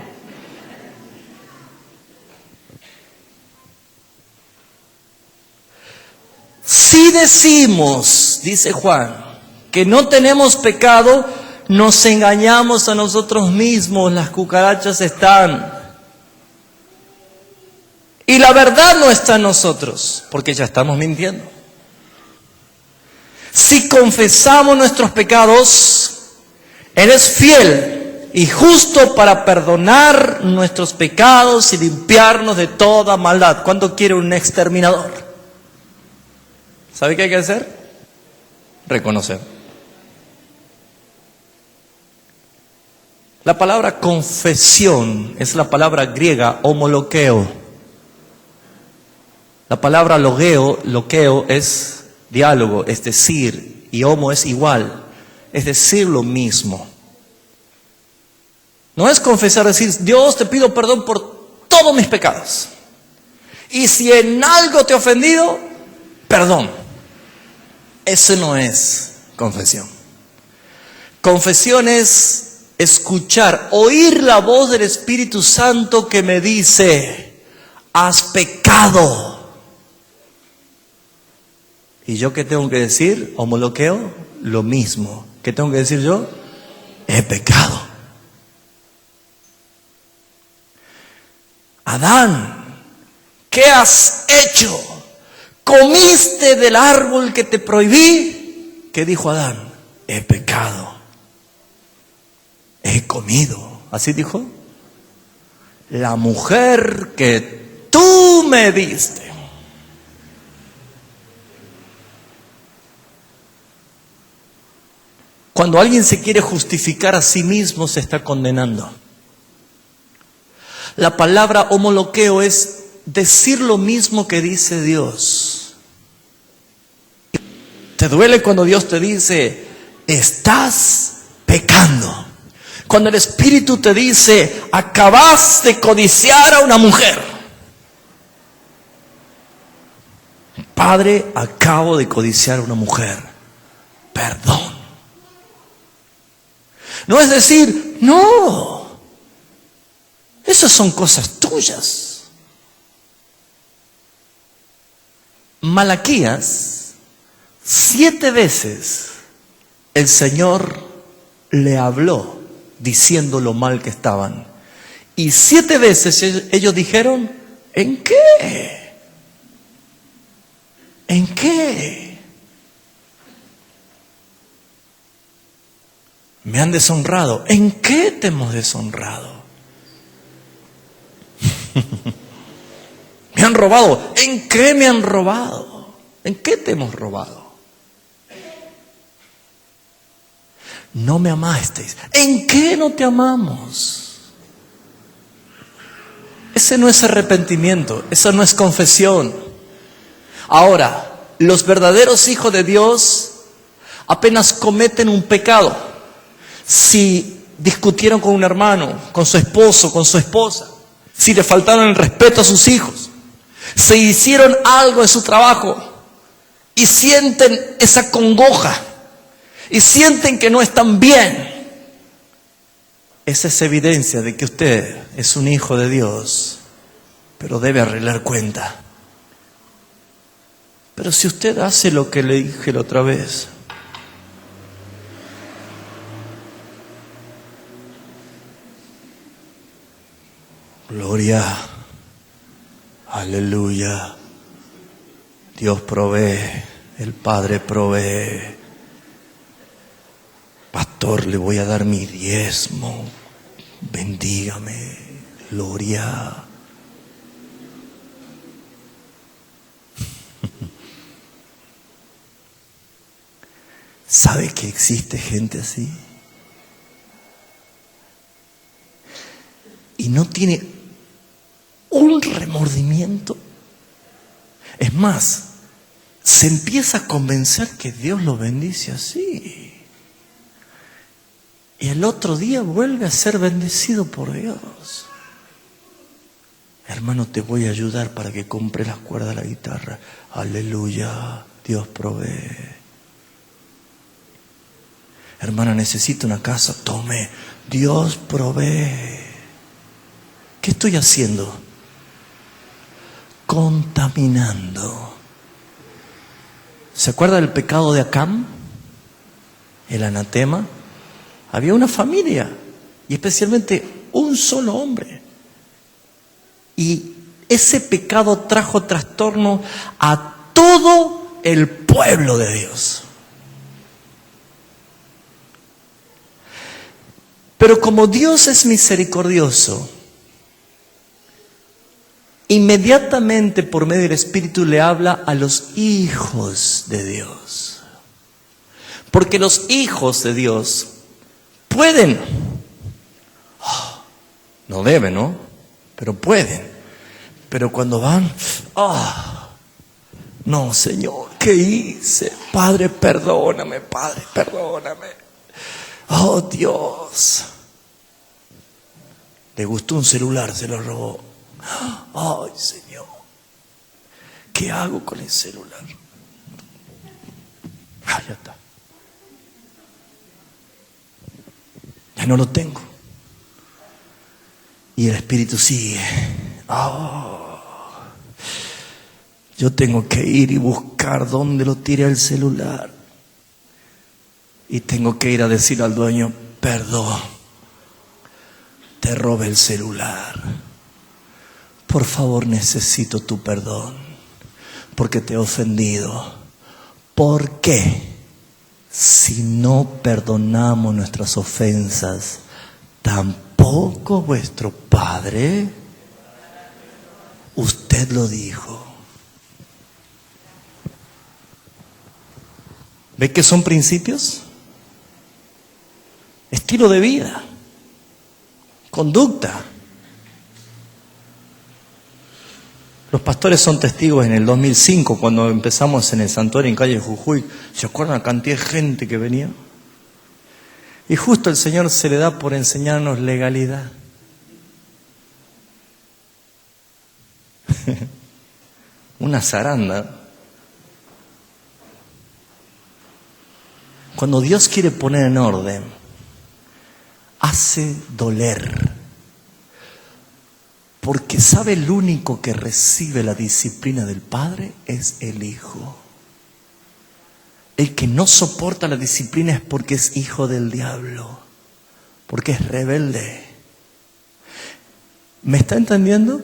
Si decimos, dice Juan, que no tenemos pecado, nos engañamos a nosotros mismos, las cucarachas están. Y la verdad no está en nosotros, porque ya estamos mintiendo. Si confesamos nuestros pecados, Él es fiel y justo para perdonar nuestros pecados y limpiarnos de toda maldad. ¿Cuánto quiere un exterminador? ¿Sabe qué hay que hacer? Reconocer. La palabra confesión es la palabra griega homologeo. La palabra loqueo es diálogo, es decir, y homo es igual, es decir lo mismo. No es confesar, decir, Dios te pido perdón por todos mis pecados. Y si en algo te he ofendido, perdón. Eso no es confesión. Confesión es escuchar, oír la voz del Espíritu Santo que me dice, has pecado. ¿Y yo qué tengo que decir? Homoloqueo, lo mismo. ¿Qué tengo que decir yo? He pecado. Adán, ¿qué has hecho? ¿Comiste del árbol que te prohibí? ¿Qué dijo Adán? He pecado. He comido. ¿Así dijo? La mujer que tú me diste. Cuando alguien se quiere justificar a sí mismo, se está condenando. La palabra homoloqueo es decir lo mismo que dice Dios. ¿Te duele cuando Dios te dice, estás pecando? Cuando el Espíritu te dice, acabas de codiciar a una mujer. Padre, acabo de codiciar a una mujer. Perdón. No es decir, no. Esas son cosas tuyas. Malaquías, 7 veces el Señor le habló diciendo lo mal que estaban. Y 7 veces ellos dijeron, ¿en qué? ¿En qué? Me han deshonrado. ¿En qué te hemos deshonrado? Me han robado. ¿En qué me han robado? ¿En qué te hemos robado? No me amasteis. ¿En qué no te amamos? Ese no es arrepentimiento, esa no es confesión. Ahora, los verdaderos hijos de Dios apenas cometen un pecado. Si discutieron con un hermano, con su esposo, con su esposa, si le faltaron el respeto a sus hijos, si hicieron algo en su trabajo y sienten esa congoja y sienten que no están bien, esa es evidencia de que usted es un hijo de Dios, pero debe arreglar cuenta. Pero si usted hace lo que le dije la otra vez, gloria, aleluya, Dios provee, el Padre provee. Pastor, le voy a dar mi diezmo, bendígame, gloria. ¿Sabe que existe gente así? Y no tiene un remordimiento. Es más, se empieza a convencer que Dios lo bendice así. Y el otro día vuelve a ser bendecido por Dios. Hermano, te voy a ayudar para que compre las cuerdas de la guitarra. Aleluya, Dios provee. Hermana, necesito una casa. Tome, Dios provee. ¿Qué estoy haciendo? Contaminando. ¿Se acuerda del pecado de Acán? El anatema. Había una familia y especialmente un solo hombre. Y ese pecado trajo trastorno a todo el pueblo de Dios. Pero como Dios es misericordioso, inmediatamente por medio del Espíritu le habla a los hijos de Dios. Porque los hijos de Dios pueden, no deben, ¿no? Pero pueden. Pero cuando van, no, Señor, ¿qué hice? Padre, perdóname, Padre, perdóname. Oh, Dios. Le gustó un celular, se lo robó. Ay, Señor, ¿qué hago con el celular? Ya está. Ya no lo tengo. Y el Espíritu sigue. yo tengo que ir y buscar dónde lo tiré el celular. Y tengo que ir a decir al dueño, perdón, te robé el celular. Por favor, necesito tu perdón, porque te he ofendido. ¿Por qué? Si no perdonamos nuestras ofensas, tampoco vuestro Padre, usted lo dijo. ¿Ve que son principios? Estilo de vida, conducta. Los pastores son testigos en el 2005, cuando empezamos en el santuario en calle Jujuy. ¿Se acuerdan la cantidad de gente que venía? Y justo el Señor se le da por enseñarnos legalidad. Una zaranda. Cuando Dios quiere poner en orden, hace doler. Porque sabe, el único que recibe la disciplina del Padre es el Hijo. El que no soporta la disciplina es porque es hijo del diablo, porque es rebelde. ¿Me está entendiendo?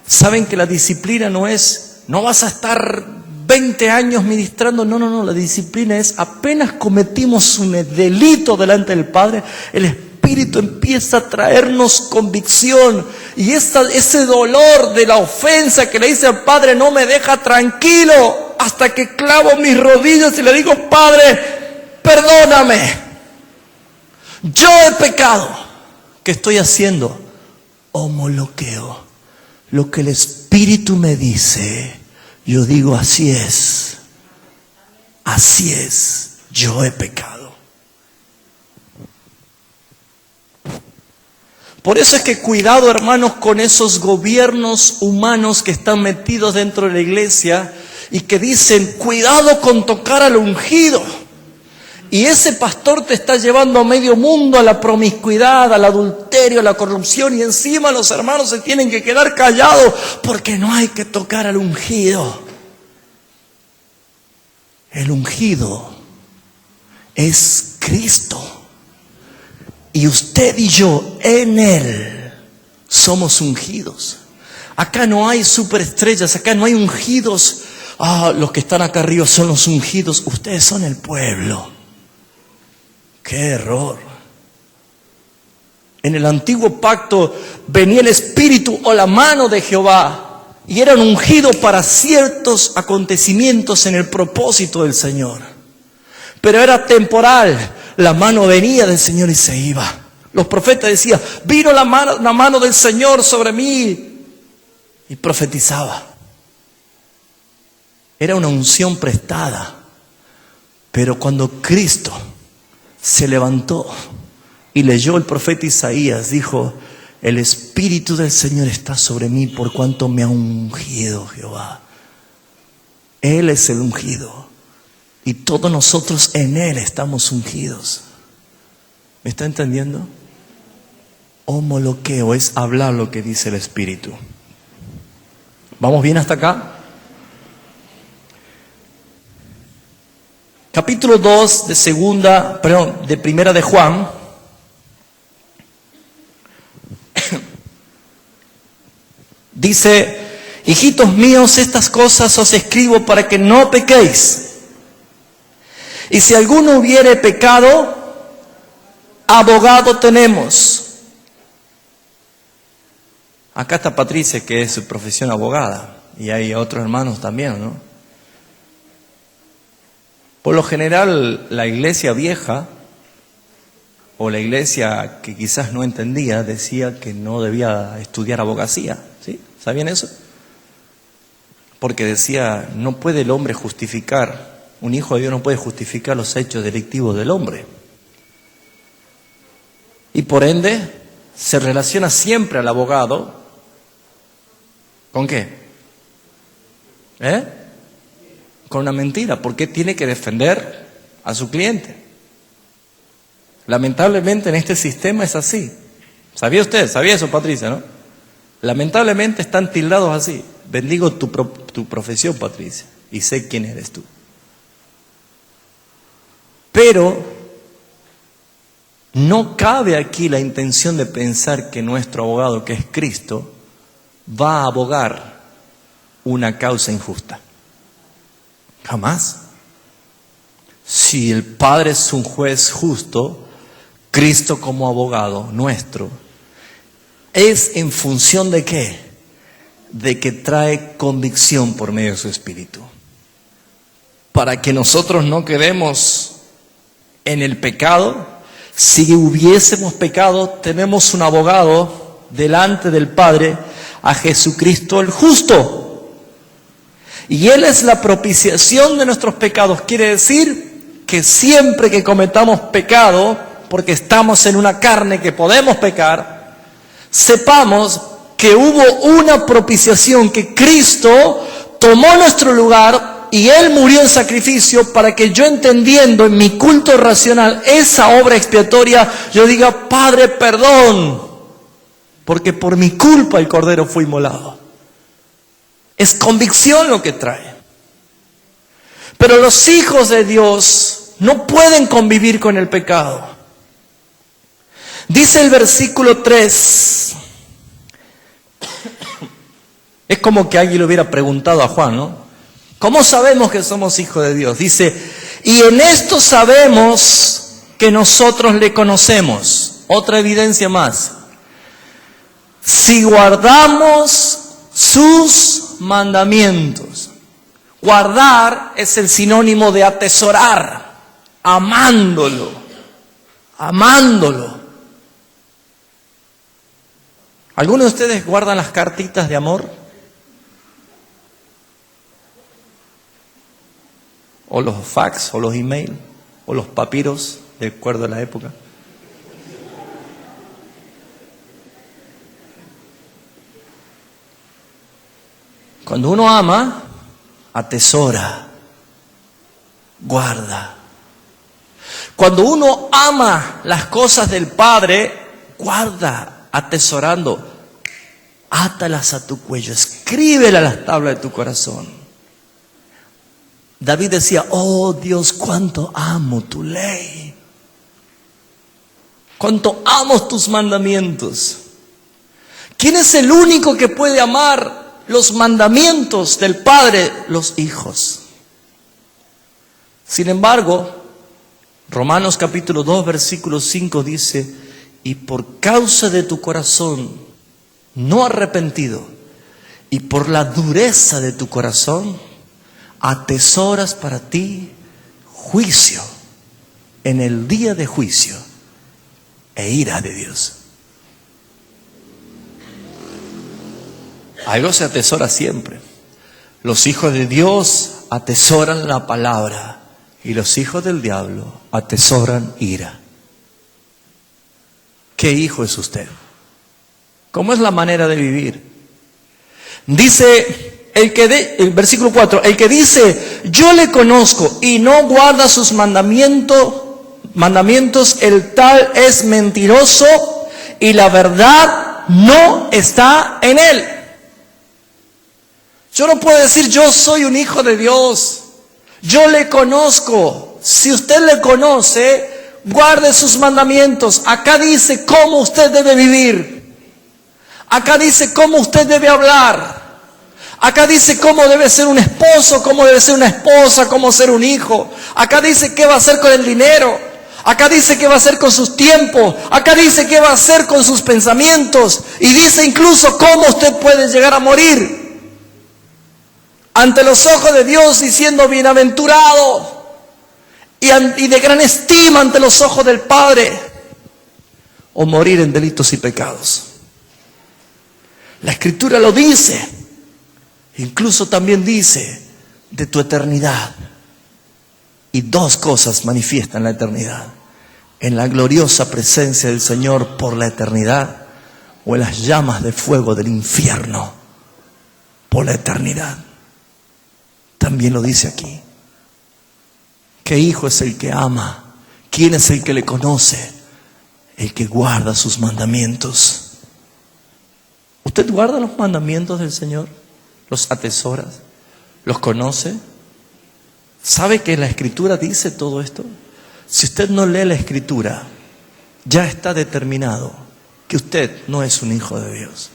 Saben que la disciplina no es, no vas a estar 20 años ministrando. No, la disciplina es, apenas cometimos un delito delante del Padre, el Espíritu empieza a traernos convicción. Y ese dolor de la ofensa que le hice al Padre no me deja tranquilo hasta que clavo mis rodillas y le digo, Padre, perdóname. Yo he pecado. ¿Qué estoy haciendo? Homoloqueo. Lo que el Espíritu me dice, yo digo, así es. Así es. Yo he pecado. Por eso es que cuidado, hermanos, con esos gobiernos humanos que están metidos dentro de la iglesia y que dicen, cuidado con tocar al ungido. Y ese pastor te está llevando a medio mundo a la promiscuidad, al adulterio, a la corrupción, y encima los hermanos se tienen que quedar callados porque no hay que tocar al ungido. El ungido es Cristo. Y usted y yo en Él somos ungidos. Acá no hay superestrellas, acá no hay ungidos. Los que están acá arriba son los ungidos. Ustedes son el pueblo. ¡Qué error! En el antiguo pacto venía el Espíritu o la mano de Jehová y eran ungidos para ciertos acontecimientos en el propósito del Señor. Pero era temporal. La mano venía del Señor y se iba. Los profetas decían, vino la mano del Señor sobre mí. Y profetizaba. Era una unción prestada. Pero cuando Cristo se levantó y leyó el profeta Isaías, dijo, el Espíritu del Señor está sobre mí por cuanto me ha ungido Jehová. Él es el ungido. Y todos nosotros en Él estamos ungidos. ¿Me está entendiendo? Homoloqueo es hablar lo que dice el Espíritu. ¿Vamos bien hasta acá? Capítulo 2 de Primera de Juan. Dice, hijitos míos, estas cosas os escribo para que no pequéis. Y si alguno hubiere pecado, abogado tenemos. Acá está Patricia, que es su profesión abogada. Y hay otros hermanos también, ¿no? Por lo general, la iglesia vieja, o la iglesia que quizás no entendía, decía que no debía estudiar abogacía. ¿Sí? ¿Sabían eso? Porque decía, no puede el hombre justificar. Un hijo de Dios no puede justificar los hechos delictivos del hombre. Y por ende, se relaciona siempre al abogado. ¿Con qué? Con una mentira, porque tiene que defender a su cliente. Lamentablemente en este sistema es así. ¿Sabía usted? ¿Sabía eso, Patricia, no? Lamentablemente están tildados así. bendigo tu profesión, Patricia, y sé quién eres tú. Pero no cabe aquí la intención de pensar que nuestro abogado, que es Cristo, va a abogar una causa injusta. Jamás. Si el Padre es un juez justo, Cristo como abogado nuestro es en función de ¿qué? De que trae convicción por medio de su Espíritu. Para que nosotros no quedemos en el pecado. Si hubiésemos pecado, tenemos un abogado delante del Padre, a Jesucristo el justo. Y Él es la propiciación de nuestros pecados. Quiere decir que siempre que cometamos pecado, porque estamos en una carne que podemos pecar, sepamos que hubo una propiciación, que Cristo tomó nuestro lugar y Él murió en sacrificio para que yo, entendiendo en mi culto racional esa obra expiatoria, yo diga: Padre, perdón, porque por mi culpa el Cordero fue inmolado. Es convicción lo que trae. Pero los hijos de Dios no pueden convivir con el pecado. Dice el versículo 3. Es como que alguien le hubiera preguntado a Juan, ¿no? ¿Cómo sabemos que somos hijos de Dios? Dice: y en esto sabemos que nosotros le conocemos. Otra evidencia más. Si guardamos sus mandamientos. Guardar es el sinónimo de atesorar, amándolo, amándolo. ¿Algunos de ustedes guardan las cartitas de amor? O los fax, o los email, o los papiros, de acuerdo a la época. Cuando uno ama, atesora, guarda. Cuando uno ama las cosas del Padre, guarda, atesorando. Átalas a tu cuello, escríbelas a las tablas de tu corazón. David decía: oh Dios, cuánto amo tu ley. Cuánto amo tus mandamientos. ¿Quién es el único que puede amar los mandamientos del Padre? Los hijos. Sin embargo, Romanos capítulo 2, versículo 5 dice: y por causa de tu corazón no arrepentido, y por la dureza de tu corazón, atesoras para ti juicio en el día de juicio e ira de Dios. Algo se atesora siempre. Los hijos de Dios atesoran la palabra y los hijos del diablo atesoran ira. ¿Qué hijo es usted? ¿Cómo es la manera de vivir? Dice el versículo 4, el que dice: yo le conozco, y no guarda sus mandamientos, el tal es mentiroso, y la verdad no está en él. Yo no puedo decir: yo soy un hijo de Dios, yo le conozco. Si usted le conoce, guarde sus mandamientos. Acá dice cómo usted debe vivir. Acá dice cómo usted debe hablar. Acá dice cómo debe ser un esposo, cómo debe ser una esposa, cómo ser un hijo. Acá dice qué va a hacer con el dinero. Acá dice qué va a hacer con sus tiempos. Acá dice qué va a hacer con sus pensamientos. Y dice incluso cómo usted puede llegar a morir ante los ojos de Dios, diciendo: bienaventurado, y de gran estima ante los ojos del Padre, o morir en delitos y pecados. La Escritura lo dice. Incluso también dice de tu eternidad. Y dos cosas manifiestan la eternidad: en la gloriosa presencia del Señor por la eternidad, o en las llamas de fuego del infierno por la eternidad. También lo dice aquí. ¿Qué hijo es el que ama? ¿Quién es el que le conoce? El que guarda sus mandamientos. ¿Usted guarda los mandamientos del Señor? ¿Los atesoras? ¿Los conoce? ¿Sabe que la Escritura dice todo esto? Si usted no lee la Escritura, ya está determinado que usted no es un hijo de Dios.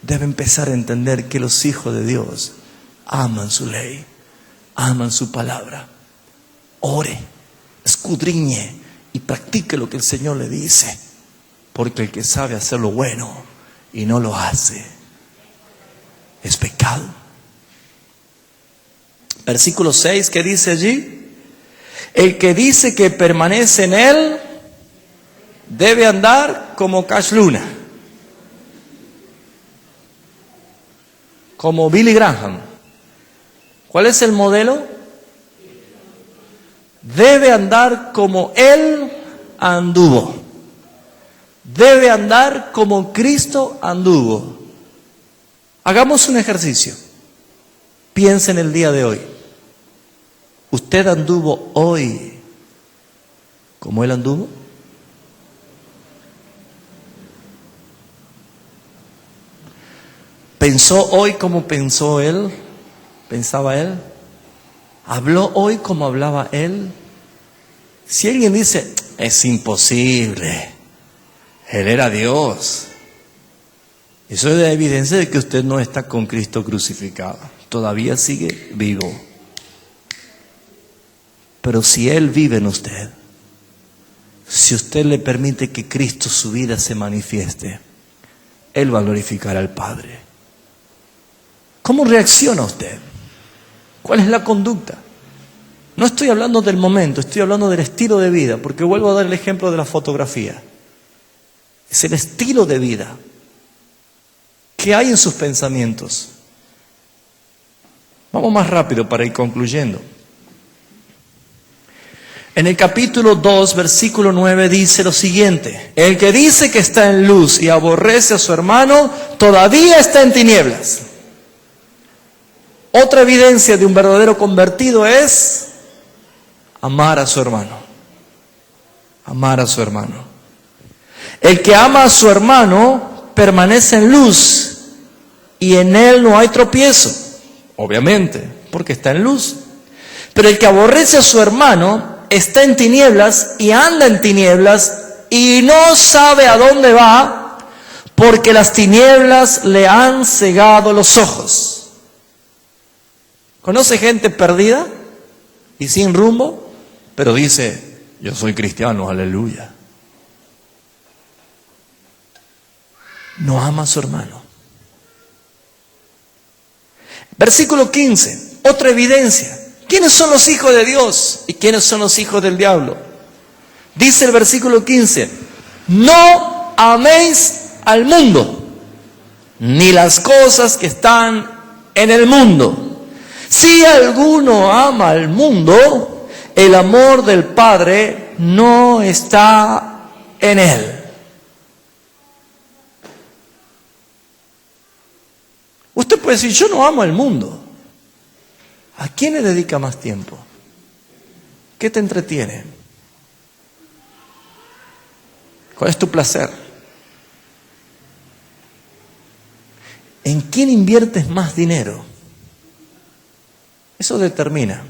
Debe empezar a entender que los hijos de Dios aman su ley, aman su palabra. Ore, escudriñe y practique lo que el Señor le dice, porque el que sabe hacer lo bueno y no lo hace es pecado. Versículo 6, ¿qué dice allí? El que dice que permanece en Él debe andar como Cash Luna, como Billy Graham. ¿Cuál es el modelo? Debe andar como Él anduvo. Debe andar como Cristo anduvo. Hagamos un ejercicio. Piensa en el día de hoy. ¿Usted anduvo hoy como Él anduvo? ¿Pensó hoy como pensó Él? ¿Pensaba Él? ¿Habló hoy como hablaba Él? Si alguien dice, es imposible, Él era Dios, eso es la evidencia de que usted no está con Cristo crucificado. Todavía sigue vivo. Pero si Él vive en usted, si usted le permite que Cristo su vida se manifieste, Él va a glorificar al Padre. ¿Cómo reacciona usted? ¿Cuál es la conducta? No estoy hablando del momento, estoy hablando del estilo de vida, porque vuelvo a dar el ejemplo de la fotografía. Es el estilo de vida. ¿Qué hay en sus pensamientos? Vamos más rápido para ir concluyendo. En el capítulo 2, versículo 9 dice lo siguiente: el que dice que está en luz y aborrece a su hermano, todavía está en tinieblas. Otra evidencia de un verdadero convertido es amar a su hermano. Amar a su hermano. El que ama a su hermano permanece en luz y en él no hay tropiezo. Obviamente, porque está en luz. Pero el que aborrece a su hermano está en tinieblas y anda en tinieblas y no sabe a dónde va, porque las tinieblas le han cegado los ojos. ¿Conoce gente perdida y sin rumbo? Pero dice, yo soy cristiano, aleluya. No ama a su hermano. Versículo 15, otra evidencia. ¿Quiénes son los hijos de Dios y quiénes son los hijos del diablo? Dice el versículo 15, no améis al mundo, ni las cosas que están en el mundo. Si alguno ama al mundo, el amor del Padre no está en él. Usted puede decir, yo no amo al mundo. ¿A quién le dedica más tiempo? ¿Qué te entretiene? ¿Cuál es tu placer? ¿En quién inviertes más dinero? Eso determina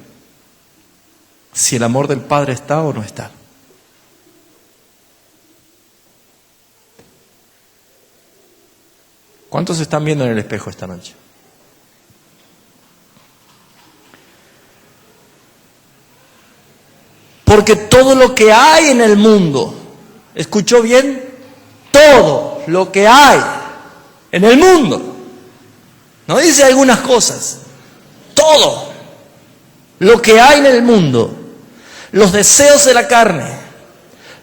si el amor del Padre está o no está. ¿Cuántos se están viendo en el espejo esta noche? Porque todo lo que hay en el mundo, ¿escuchó bien? Todo lo que hay en el mundo, no dice algunas cosas, todo lo que hay en el mundo, los deseos de la carne,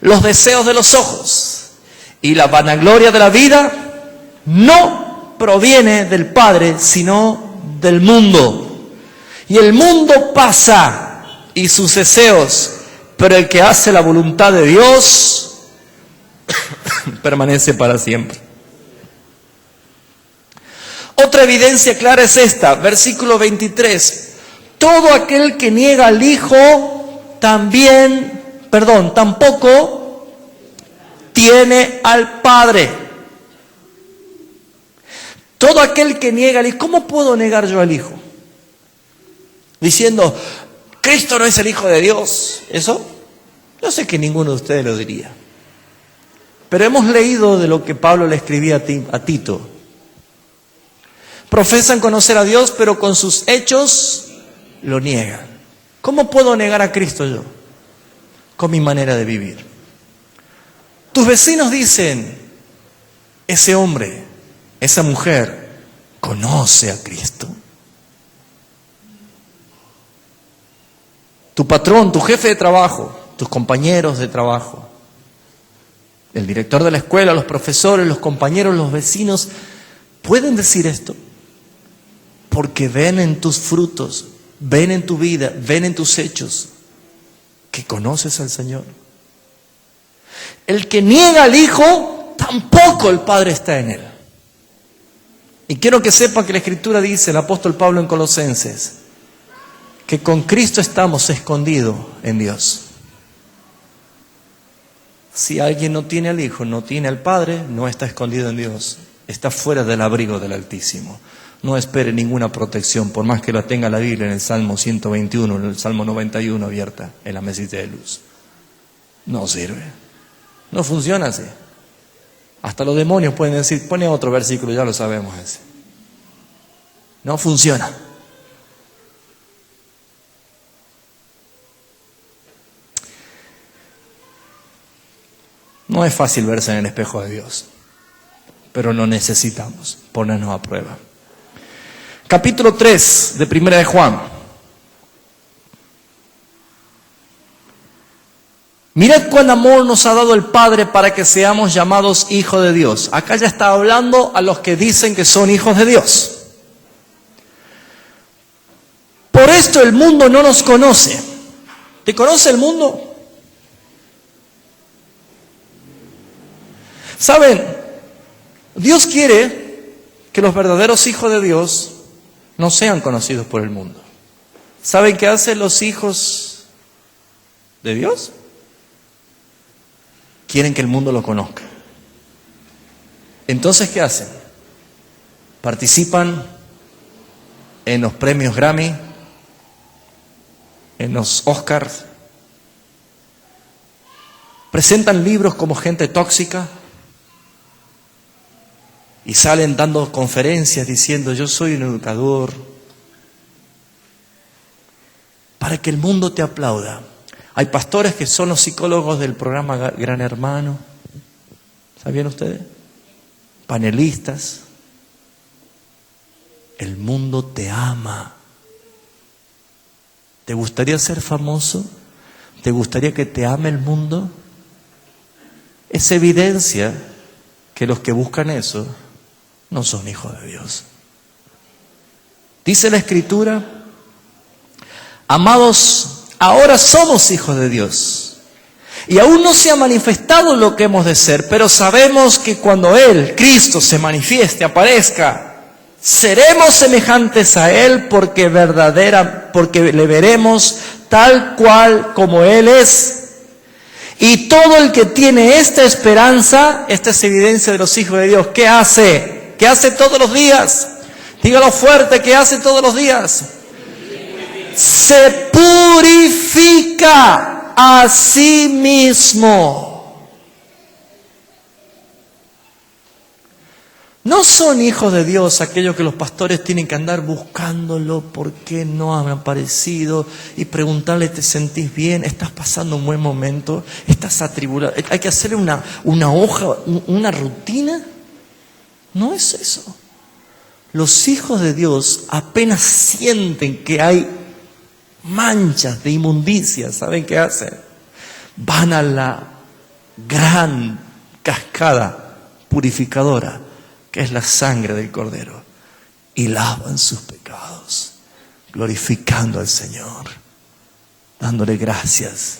los deseos de los ojos y la vanagloria de la vida, no proviene del Padre, sino del mundo. Y el mundo pasa y sus deseos, pero el que hace la voluntad de Dios permanece para siempre. Otra evidencia clara es esta, versículo 23. Todo aquel que niega al Hijo tampoco tiene al Padre. Todo aquel que niega al Hijo, ¿cómo puedo negar yo al Hijo? Diciendo, Cristo no es el Hijo de Dios. ¿Eso? Yo sé que ninguno de ustedes lo diría. Pero hemos leído de lo que Pablo le escribía a Tito. Profesan conocer a Dios, pero con sus hechos lo niegan. ¿Cómo puedo negar a Cristo yo? Con mi manera de vivir. Tus vecinos dicen, ese hombre, esa mujer, conoce a Cristo. Tu patrón, tu jefe de trabajo, tus compañeros de trabajo, el director de la escuela, los profesores, los compañeros, los vecinos, ¿pueden decir esto? Porque ven en tus frutos, ven en tu vida, ven en tus hechos que conoces al Señor. El que niega al Hijo, tampoco el Padre está en él. Y quiero que sepa que la Escritura dice, el apóstol Pablo en Colosenses, que con Cristo estamos escondidos en Dios. Si alguien no tiene al Hijo, no tiene al Padre, no está escondido en Dios. Está fuera del abrigo del Altísimo. No espere ninguna protección, por más que la tenga la Biblia en el Salmo 121, en el Salmo 91 abierta en la mesita de luz. No sirve. No funciona así. Hasta los demonios pueden decir, pone otro versículo, ya lo sabemos ese. No funciona. No es fácil verse en el espejo de Dios, pero lo necesitamos ponernos a prueba. Capítulo 3 de Primera de Juan. Mirad cuán amor nos ha dado el Padre para que seamos llamados hijos de Dios. Acá ya está hablando a los que dicen que son hijos de Dios. Por esto el mundo no nos conoce. ¿Te conoce el mundo? ¿Saben? Dios quiere que los verdaderos hijos de Dios no sean conocidos por el mundo. ¿Saben qué hacen los hijos de Dios? Quieren que el mundo lo conozca. Entonces, ¿qué hacen? Participan en los premios Grammy, en los Oscars, presentan libros como gente tóxica y salen dando conferencias diciendo yo soy un educador, para que el mundo te aplauda. Hay pastores que son los psicólogos del programa Gran Hermano, ¿sabían ustedes? Panelistas. El mundo te ama. ¿Te gustaría ser famoso? ¿Te gustaría que te ame el mundo? Es evidencia que los que buscan eso no son hijos de Dios. Dice la Escritura, amados, ahora somos hijos de Dios. Y aún no se ha manifestado lo que hemos de ser, pero sabemos que cuando Él, Cristo, se manifieste, aparezca, seremos semejantes a Él porque le veremos tal cual como Él es. Y todo el que tiene esta esperanza, esta es evidencia de los hijos de Dios, ¿qué hace? ¿Qué hace todos los días? Dígalo fuerte, ¿qué hace todos los días? Se purifica a sí mismo. No son hijos de Dios aquellos que los pastores tienen que andar buscándolo, ¿por qué no han aparecido? Y preguntarle, ¿te sentís bien? ¿Estás pasando un buen momento? ¿Estás atribulado? ¿Hay que hacerle una hoja, una rutina? No es eso. Los hijos de Dios apenas sienten que hay manchas de inmundicia, ¿saben qué hacen? Van a la gran cascada purificadora, que es la sangre del Cordero, y lavan sus pecados, glorificando al Señor, dándole gracias,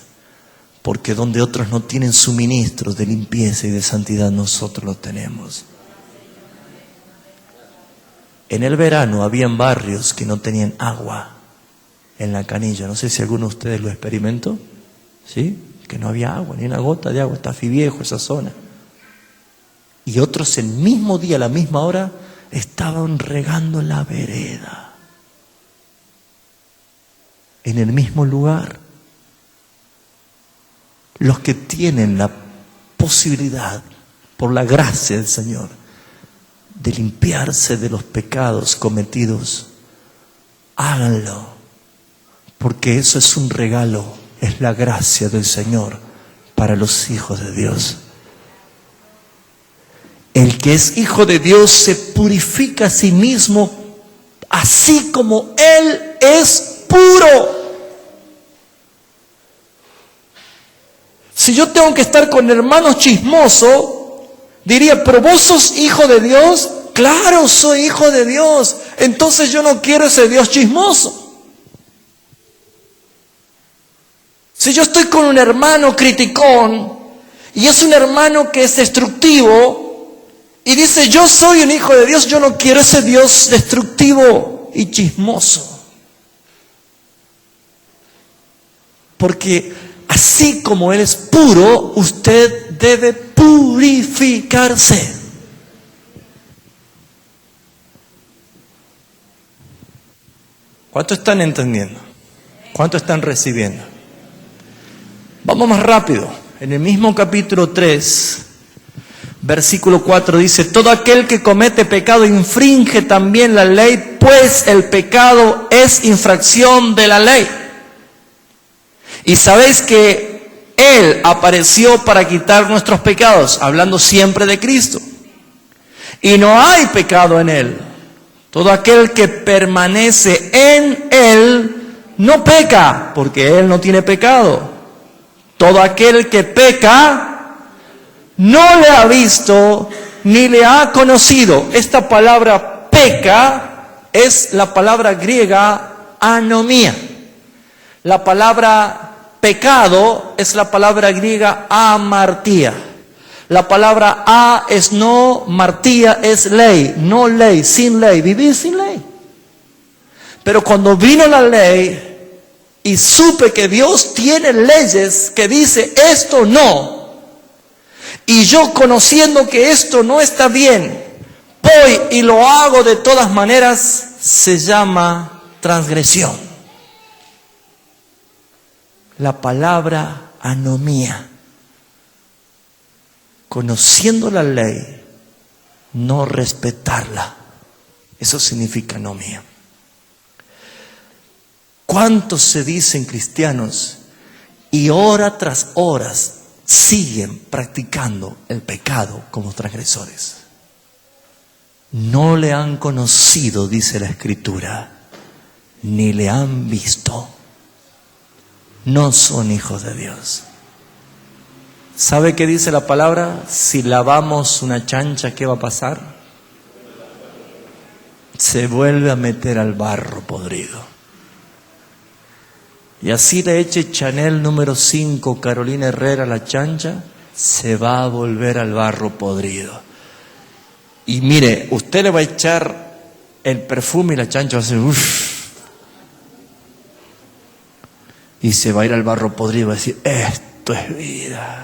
porque donde otros no tienen suministros de limpieza y de santidad, nosotros lo tenemos. En el verano habían barrios que no tenían agua en la canilla. No sé si alguno de ustedes lo experimentó, ¿sí? Que no había agua, ni una gota de agua. Está viejo esa zona. Y otros el mismo día, a la misma hora, estaban regando la vereda, en el mismo lugar. Los que tienen la posibilidad, por la gracia del Señor, de limpiarse de los pecados cometidos, háganlo, porque eso es un regalo, es la gracia del Señor para los hijos de Dios. El que es hijo de Dios se purifica a sí mismo, así como Él es puro. Si yo tengo que estar con hermanos chismosos, diría, pero vos sos hijo de Dios. Claro, soy hijo de Dios. Entonces yo no quiero ese Dios chismoso. Si yo estoy con un hermano criticón y es un hermano que es destructivo y dice, yo soy un hijo de Dios, yo no quiero ese Dios destructivo y chismoso. Porque así como Él es puro, usted debe purificarse. ¿Cuánto están entendiendo? ¿Cuánto están recibiendo? Vamos más rápido. En el mismo capítulo 3, versículo 4 dice, todo aquel que comete pecado infringe también la ley, pues el pecado es infracción de la ley. Y sabéis que Él apareció para quitar nuestros pecados, hablando siempre de Cristo. Y no hay pecado en Él. Todo aquel que permanece en Él no peca, porque Él no tiene pecado. Todo aquel que peca no le ha visto ni le ha conocido. Esta palabra peca es la palabra griega anomía. La palabra pecado es la palabra griega amartía. La palabra a es no, martía es ley, no ley, sin ley, vivir sin ley. Pero cuando vino la ley y supe que Dios tiene leyes que dice esto no, y yo conociendo que esto no está bien, voy y lo hago de todas maneras, se llama transgresión. La palabra anomía. Conociendo la ley, no respetarla. Eso significa anomía. ¿Cuántos se dicen cristianos y hora tras hora siguen practicando el pecado como transgresores? No le han conocido, dice la Escritura, ni le han visto. No son hijos de Dios. ¿Sabe qué dice la palabra? Si lavamos una chancha, ¿qué va a pasar? Se vuelve a meter al barro podrido. Y así le eche Chanel número 5, Carolina Herrera, a la chancha, se va a volver al barro podrido. Y mire, usted le va a echar el perfume y la chancha va a hacer uff. Y se va a ir al barro podrido y va a decir, esto es vida.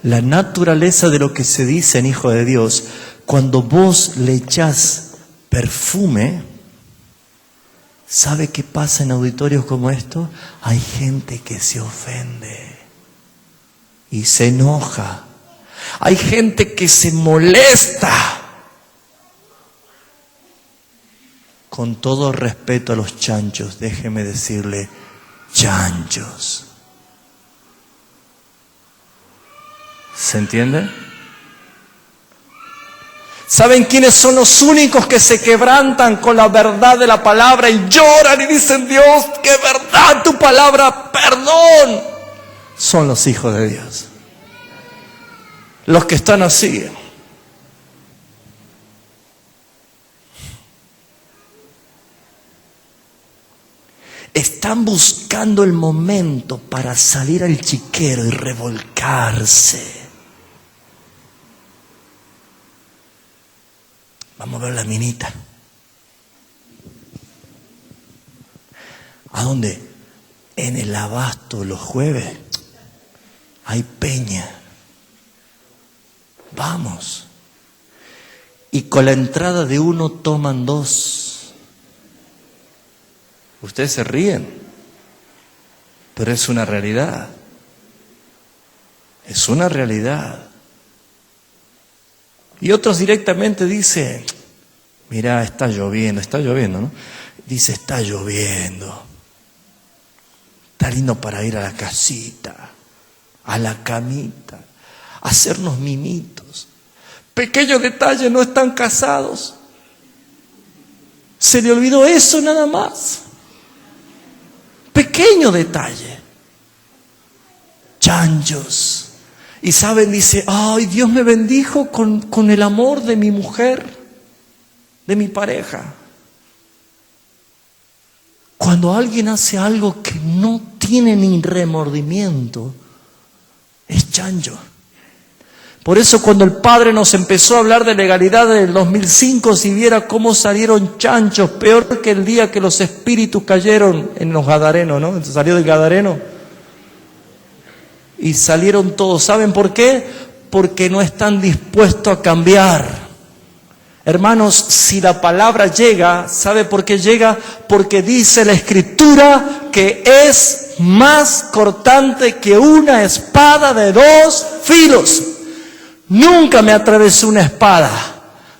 La naturaleza de lo que se dice en hijo de Dios, cuando vos le echás perfume, ¿sabe qué pasa en auditorios como estos? Hay gente que se ofende y se enoja. Hay gente que se molesta. Con todo respeto a los chanchos, déjeme decirle, chanchos. ¿Se entiende? ¿Saben quiénes son los únicos que se quebrantan con la verdad de la palabra y lloran y dicen, Dios, qué verdad tu palabra, perdón? Son los hijos de Dios. Los que están así. Están buscando el momento para salir al chiquero y revolcarse. Vamos a ver la minita. ¿A dónde? En el Abasto los jueves. Hay peña. Vamos. y con la entrada de uno toman dos. Ustedes se ríen, pero es una realidad. Es una realidad. Y otros directamente dicen, mira, está lloviendo, ¿no? Dice, está lloviendo. Está lindo para ir a la casita, a la camita, a hacernos mimitos. Pequeño detalle, no están casados. Se le olvidó eso nada más. Pequeño detalle. Chanchos. Y saben, dice, ay, Dios me bendijo con el amor de mi mujer, de mi pareja. Cuando alguien hace algo que no tiene ni remordimiento, es chancho. Por eso cuando el Padre nos empezó a hablar de legalidad del 2005, si viera cómo salieron chanchos, peor que el día que los espíritus cayeron en los Gadarenos, ¿no? Salió del Gadareno. Y salieron todos. ¿Saben por qué? Porque no están dispuestos a cambiar. Hermanos, si la palabra llega, ¿sabe por qué llega? Porque dice la Escritura que es más cortante que una espada de dos filos. Nunca me atravesó una espada.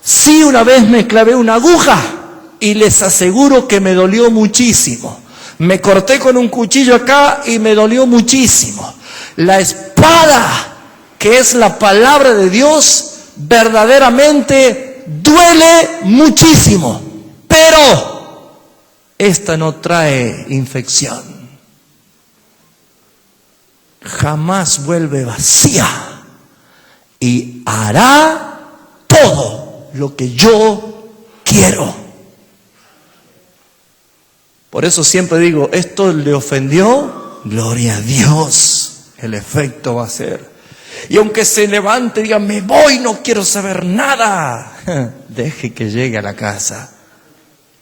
Sí, una vez me clavé una aguja y les aseguro que me dolió muchísimo. Me corté con un cuchillo acá y me dolió muchísimo. La espada, que es la palabra de Dios, verdaderamente duele muchísimo, pero esta no trae infección. Jamás vuelve vacía y hará todo lo que yo quiero. Por eso siempre digo, ¿esto le ofendió? Gloria a Dios. El efecto va a ser. Y aunque se levante y diga, me voy, no quiero saber nada, deje que llegue a la casa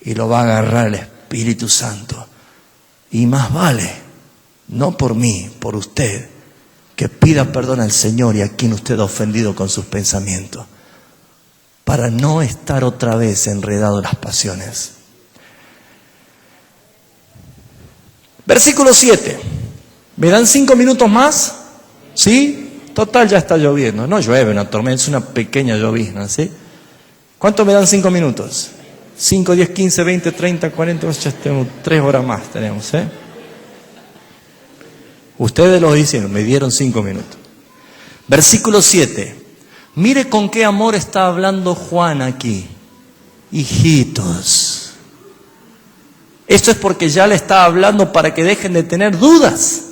y lo va a agarrar el Espíritu Santo. Y más vale, no por mí, por usted, que pida perdón al Señor y a quien usted ha ofendido con sus pensamientos, para no estar otra vez enredado en las pasiones. Versículo 7. ¿Me dan 5 minutos más? ¿Sí? Total, ya está lloviendo. No llueve una tormenta, es una pequeña llovizna, ¿sí? ¿Cuánto me dan 5 minutos? 5, 10, 15, 20, 30, 40, ya tenemos 3 horas más tenemos, ¿eh? Ustedes lo hicieron, me dieron 5 minutos. Versículo 7. Mire con qué amor está hablando Juan aquí. Hijitos. Esto es porque ya le está hablando para que dejen de tener dudas.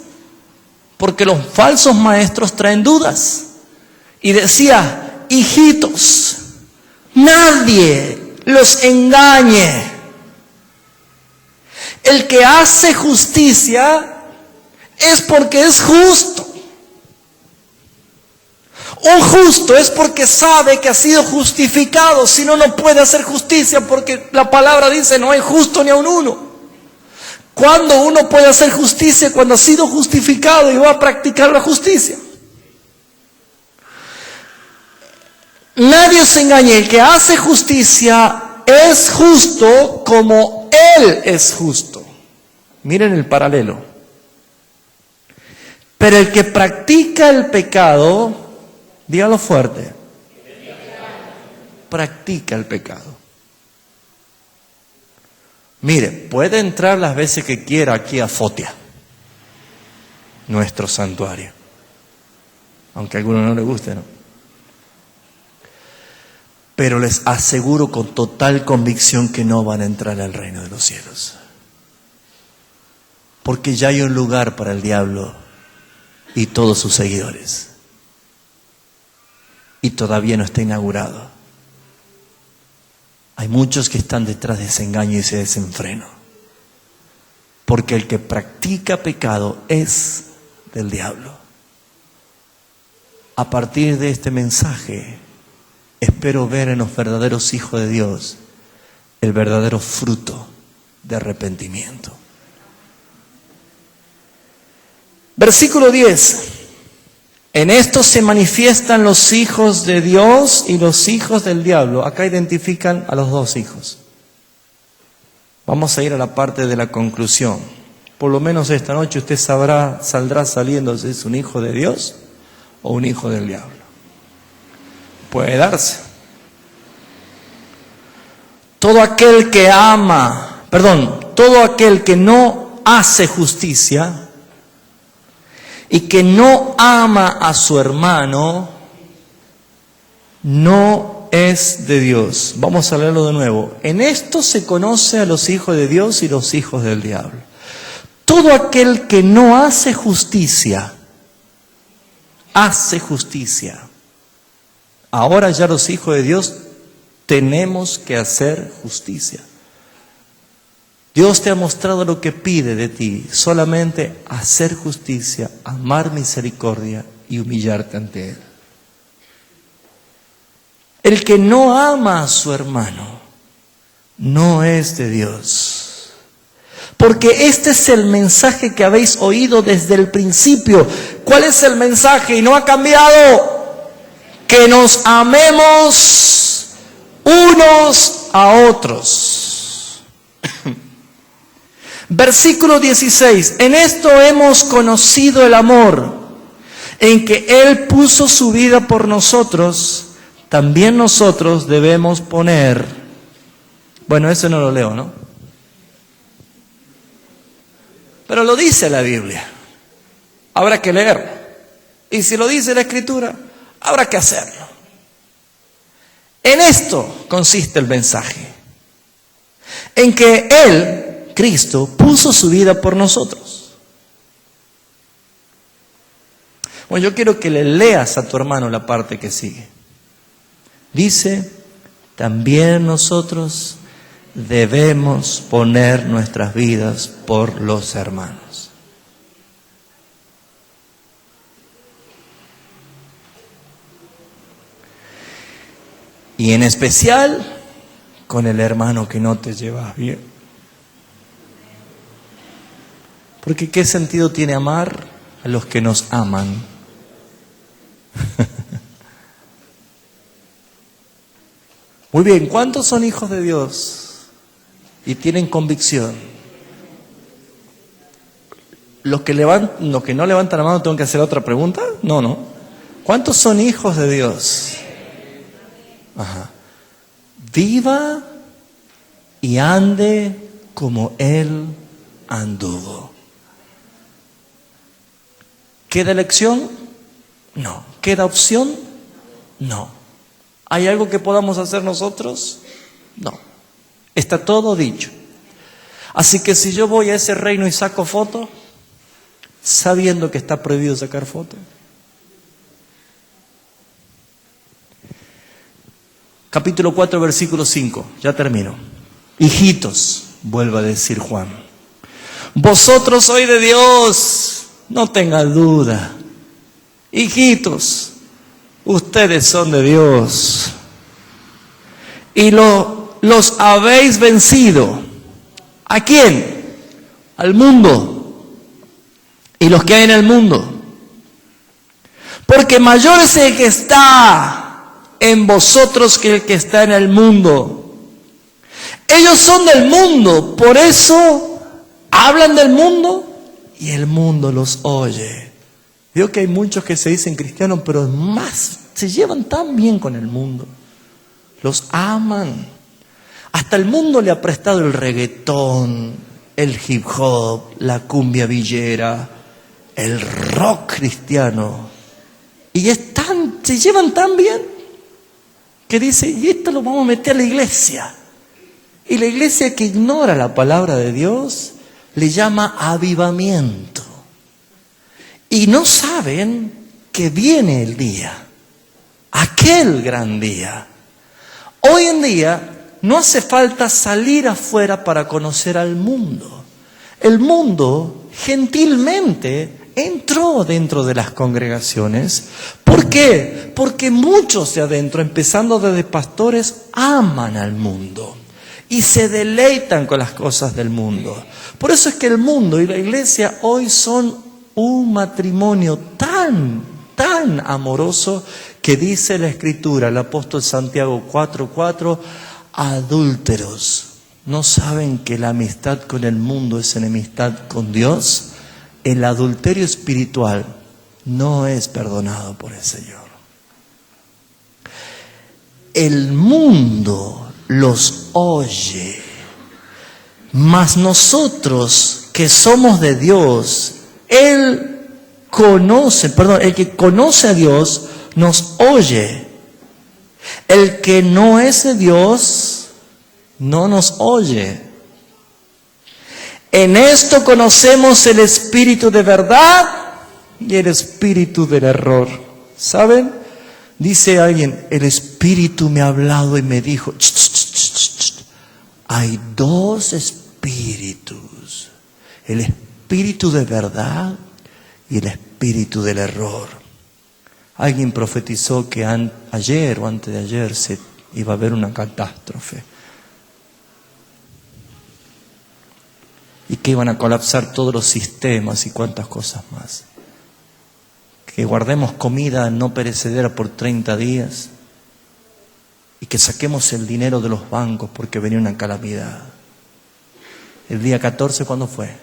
Porque los falsos maestros traen dudas. Y decía, hijitos, nadie los engañe. El que hace justicia es porque es justo. Un justo es porque sabe que ha sido justificado. Si no, no puede hacer justicia porque la palabra dice no hay justo ni aun uno. ¿Cuándo uno puede hacer justicia? Cuando ha sido justificado y va a practicar la justicia. Nadie se engañe. El que hace justicia es justo como Él es justo. Miren el paralelo. Pero el que practica el pecado, dígalo fuerte, practica el pecado. Mire, puede entrar las veces que quiera aquí a Fotia, nuestro santuario, aunque a algunos no les guste, ¿no? Pero les aseguro con total convicción que no van a entrar al reino de los cielos, porque ya hay un lugar para el diablo y todos sus seguidores, y todavía no está inaugurado. Hay muchos que están detrás de ese engaño y ese desenfreno. Porque el que practica pecado es del diablo. A partir de este mensaje, espero ver en los verdaderos hijos de Dios el verdadero fruto de arrepentimiento. Versículo 10. En esto se manifiestan los hijos de Dios y los hijos del diablo. Acá identifican a los dos hijos. Vamos a ir a la parte de la conclusión. Por lo menos esta noche usted saldrá saliendo si es un hijo de Dios o un hijo del diablo. Puede darse. Todo aquel que todo aquel que no hace justicia y que no ama a su hermano, no es de Dios. Vamos a leerlo de nuevo. En esto se conoce a los hijos de Dios y los hijos del diablo. Todo aquel que no hace justicia. Ahora ya los hijos de Dios tenemos que hacer justicia. Dios te ha mostrado lo que pide de ti, solamente hacer justicia, amar misericordia y humillarte ante Él. El que no ama a su hermano no es de Dios. Porque este es el mensaje que habéis oído desde el principio. ¿Cuál es el mensaje? Y no ha cambiado. Que nos amemos unos a otros. Versículo 16. En esto hemos conocido el amor, en que Él puso su vida por nosotros. También nosotros debemos poner. Bueno, eso no lo leo, ¿no? Pero lo dice la Biblia. Habrá que leerlo. Y si lo dice la Escritura, habrá que hacerlo. En esto consiste el mensaje. En que Él, Cristo, puso su vida por nosotros. Bueno, yo quiero que le leas a tu hermano la parte que sigue. Dice, también nosotros debemos poner nuestras vidas por los hermanos. Y en especial con el hermano que no te llevas bien. Porque ¿qué sentido tiene amar a los que nos aman? Muy bien, ¿cuántos son hijos de Dios y tienen convicción? Los que no levantan la mano, ¿tengo que hacer otra pregunta? No. ¿Cuántos son hijos de Dios? Ajá. Viva y ande como Él anduvo. ¿Queda elección? No. ¿Queda opción? No. ¿Hay algo que podamos hacer nosotros? No. Está todo dicho. Así que si yo voy a ese reino y saco foto, sabiendo que está prohibido sacar foto. Capítulo 4, versículo 5. Ya termino. Hijitos, vuelve a decir Juan, vosotros sois de Dios. No tengas duda. Hijitos, ustedes son de Dios. Y los habéis vencido. ¿A quién? Al mundo. Y los que hay en el mundo. Porque mayor es el que está en vosotros que el que está en el mundo. Ellos son del mundo, por eso hablan del mundo. Y el mundo los oye. Digo que hay muchos que se dicen cristianos, pero más se llevan tan bien con el mundo. Los aman. Hasta el mundo le ha prestado el reggaetón, el hip hop, la cumbia villera, el rock cristiano. Y se llevan tan bien que dice, y esto lo vamos a meter a la iglesia. Y la iglesia que ignora la palabra de Dios le llama avivamiento. Y no saben que viene el día, aquel gran día. Hoy en día no hace falta salir afuera para conocer al mundo. El mundo gentilmente entró dentro de las congregaciones. ¿Por qué? Porque muchos de adentro, empezando desde pastores, aman al mundo. Y se deleitan con las cosas del mundo. Por eso es que el mundo y la iglesia hoy son un matrimonio tan tan amoroso que dice la Escritura, el apóstol Santiago 4:4, adúlteros, ¿no saben que la amistad con el mundo es enemistad con Dios? El adulterio espiritual no es perdonado por el Señor. El mundo los oye, mas nosotros que somos de Dios, el que conoce a Dios nos oye. El que no es de Dios no nos oye. En esto conocemos el espíritu de verdad y el espíritu del error. ¿Saben? Dice alguien, el espíritu me ha hablado y me dijo, hay dos espíritus, el espíritu de verdad y el espíritu del error. Alguien profetizó que ayer o antes de ayer se iba a haber una catástrofe y que iban a colapsar todos los sistemas y cuantas cosas más. Que guardemos comida no perecedera por 30 días y que saquemos el dinero de los bancos porque venía una calamidad. El día 14, ¿cuándo fue?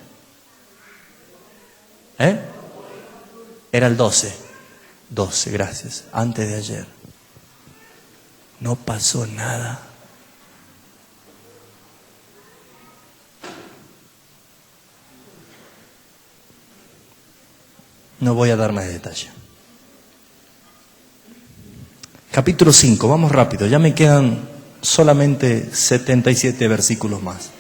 Era el 12, gracias, antes de ayer. No pasó nada. No voy a dar más detalle. Capítulo 5, vamos rápido, ya me quedan solamente 77 versículos más.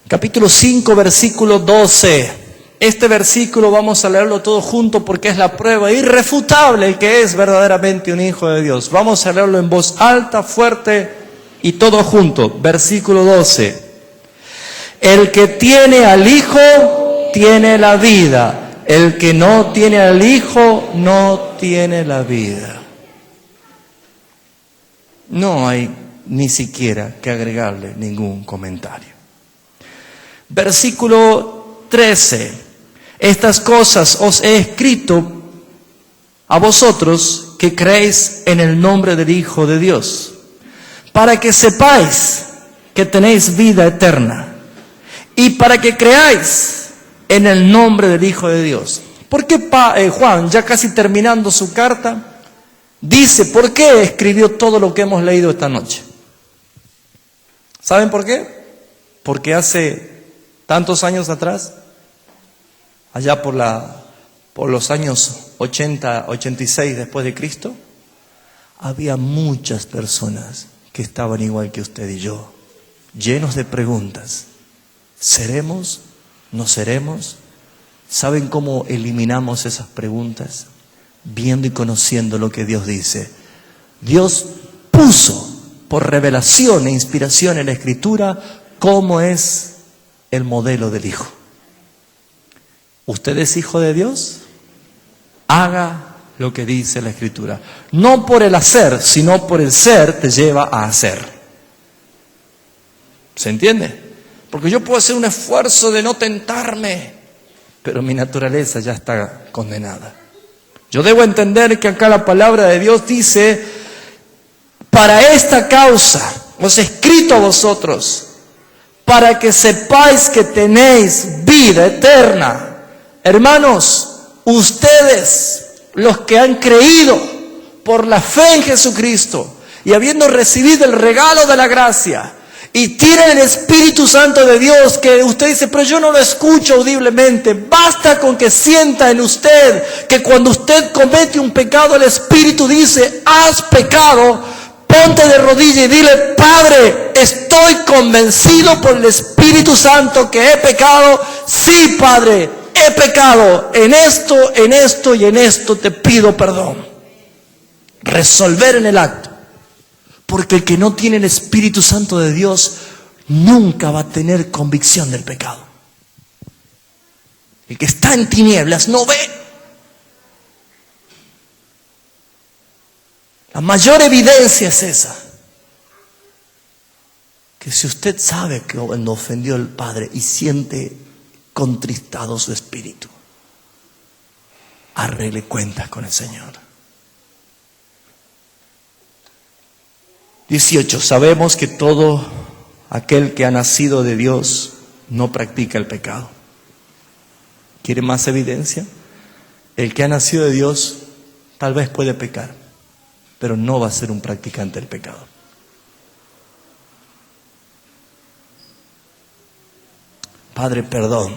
Capítulo 5, versículo 12. Este versículo vamos a leerlo todo junto porque es la prueba irrefutable que es verdaderamente un hijo de Dios. Vamos a leerlo en voz alta, fuerte y todo junto. Versículo 12. El que tiene al Hijo tiene la vida. El que no tiene al Hijo no tiene la vida. No hay ni siquiera que agregarle ningún comentario. Versículo 13. Estas cosas os he escrito a vosotros que creéis en el nombre del Hijo de Dios, para que sepáis que tenéis vida eterna y para que creáis en el nombre del Hijo de Dios. ¿Por qué Juan, ya casi terminando su carta, dice por qué escribió todo lo que hemos leído esta noche? ¿Saben por qué? Porque hace tantos años atrás, allá por los años 80, 86 después de Cristo, había muchas personas que estaban igual que usted y yo, llenos de preguntas. ¿Seremos? ¿No seremos? ¿Saben cómo eliminamos esas preguntas? Viendo y conociendo lo que Dios dice. Dios puso por revelación e inspiración en la Escritura cómo es el modelo del Hijo. ¿Usted es hijo de Dios? Haga lo que dice la Escritura. No por el hacer, sino por el ser te lleva a hacer. ¿Se entiende? Porque yo puedo hacer un esfuerzo de no tentarme, pero mi naturaleza ya está condenada. Yo debo entender que acá la palabra de Dios dice, para esta causa os he escrito a vosotros, para que sepáis que tenéis vida eterna. Hermanos, ustedes, los que han creído por la fe en Jesucristo y habiendo recibido el regalo de la gracia, y tienen el Espíritu Santo de Dios, que usted dice, pero yo no lo escucho audiblemente. Basta con que sienta en usted que cuando usted comete un pecado, el Espíritu dice, has pecado. Ponte de rodillas y dile, Padre, estoy convencido por el Espíritu Santo que he pecado. Sí, Padre, he pecado en esto y en esto te pido perdón. Resolver en el acto. Porque el que no tiene el Espíritu Santo de Dios nunca va a tener convicción del pecado. El que está en tinieblas no ve. La mayor evidencia es esa. Que si usted sabe que cuando ofendió al Padre y siente contristado su espíritu. Arregle cuentas con el Señor. 18. Sabemos que todo aquel que ha nacido de Dios no practica el pecado. ¿Quiere más evidencia? El que ha nacido de Dios tal vez puede pecar, pero no va a ser un practicante del pecado. Padre, perdón.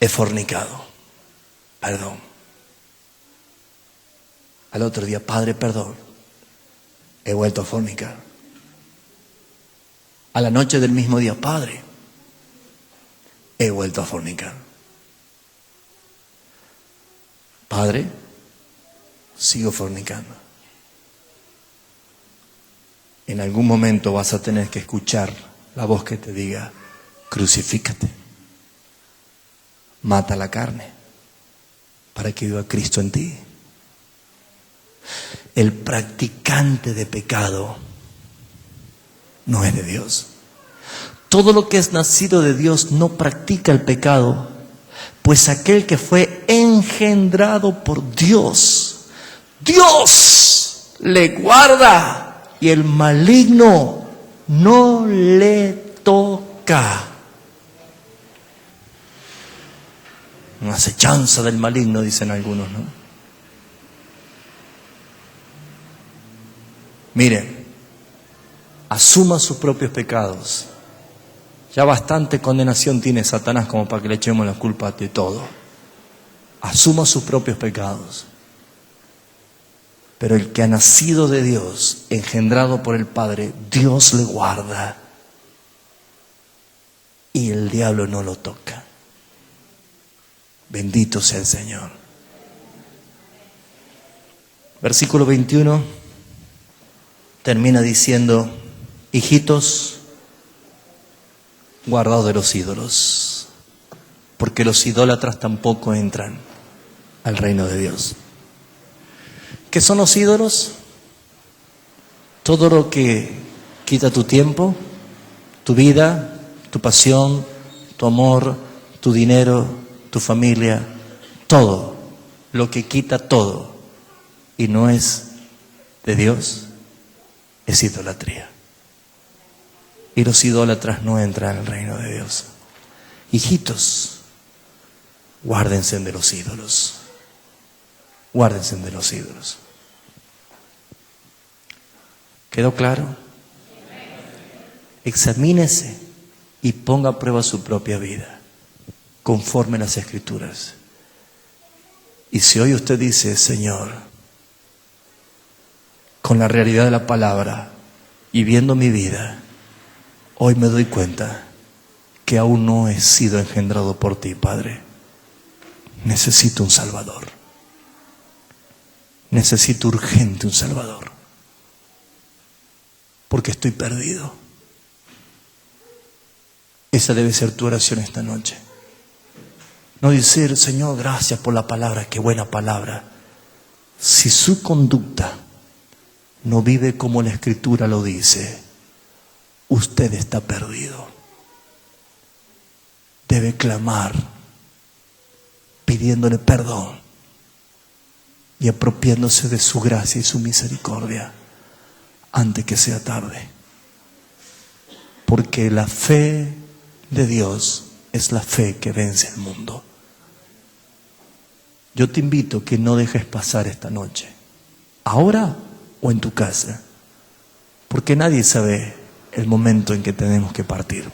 He fornicado. Perdón. Al otro día, Padre, perdón. He vuelto a fornicar. A la noche del mismo día, Padre, he vuelto a fornicar. Padre, sigo fornicando. En algún momento vas a tener que escuchar la voz que te diga, crucifícate, mata la carne, para que viva Cristo en ti. El practicante de pecado no es de Dios. Todo lo que es nacido de Dios no practica el pecado, pues aquel que fue engendrado por Dios, Dios le guarda y el maligno no le toca. Una acechanza del maligno, dicen algunos, ¿no? Miren, asuma sus propios pecados. Ya bastante condenación tiene Satanás como para que le echemos la culpa de todo. Asuma sus propios pecados. Pero el que ha nacido de Dios, engendrado por el Padre, Dios le guarda. Y el diablo no lo toca. Bendito sea el Señor. Versículo 21 termina diciendo, hijitos, guardaos de los ídolos, porque los idólatras tampoco entran al reino de Dios. ¿Qué son los ídolos? Todo lo que quita tu tiempo, tu vida, tu pasión, tu amor, tu dinero, tu familia, todo lo que quita todo y no es de Dios, es idolatría. Y los idólatras no entran al reino de Dios. Hijitos, guárdense de los ídolos. Guárdense de los ídolos. ¿Quedó claro? Examínese y ponga a prueba su propia vida, conforme a las Escrituras. Y si hoy usted dice, Señor, con la realidad de la palabra y viendo mi vida, hoy me doy cuenta que aún no he sido engendrado por ti, Padre. Necesito un Salvador. Necesito urgente un Salvador. Porque estoy perdido. Esa debe ser tu oración esta noche. No decir, Señor, gracias por la palabra, qué buena palabra. Si su conducta no vive como la Escritura lo dice, usted está perdido. Debe clamar, pidiéndole perdón y apropiándose de su gracia y su misericordia antes que sea tarde. Porque la fe de Dios es la fe que vence el mundo. Yo te invito que no dejes pasar esta noche, ahora o en tu casa, porque nadie sabe el momento en que tenemos que partir.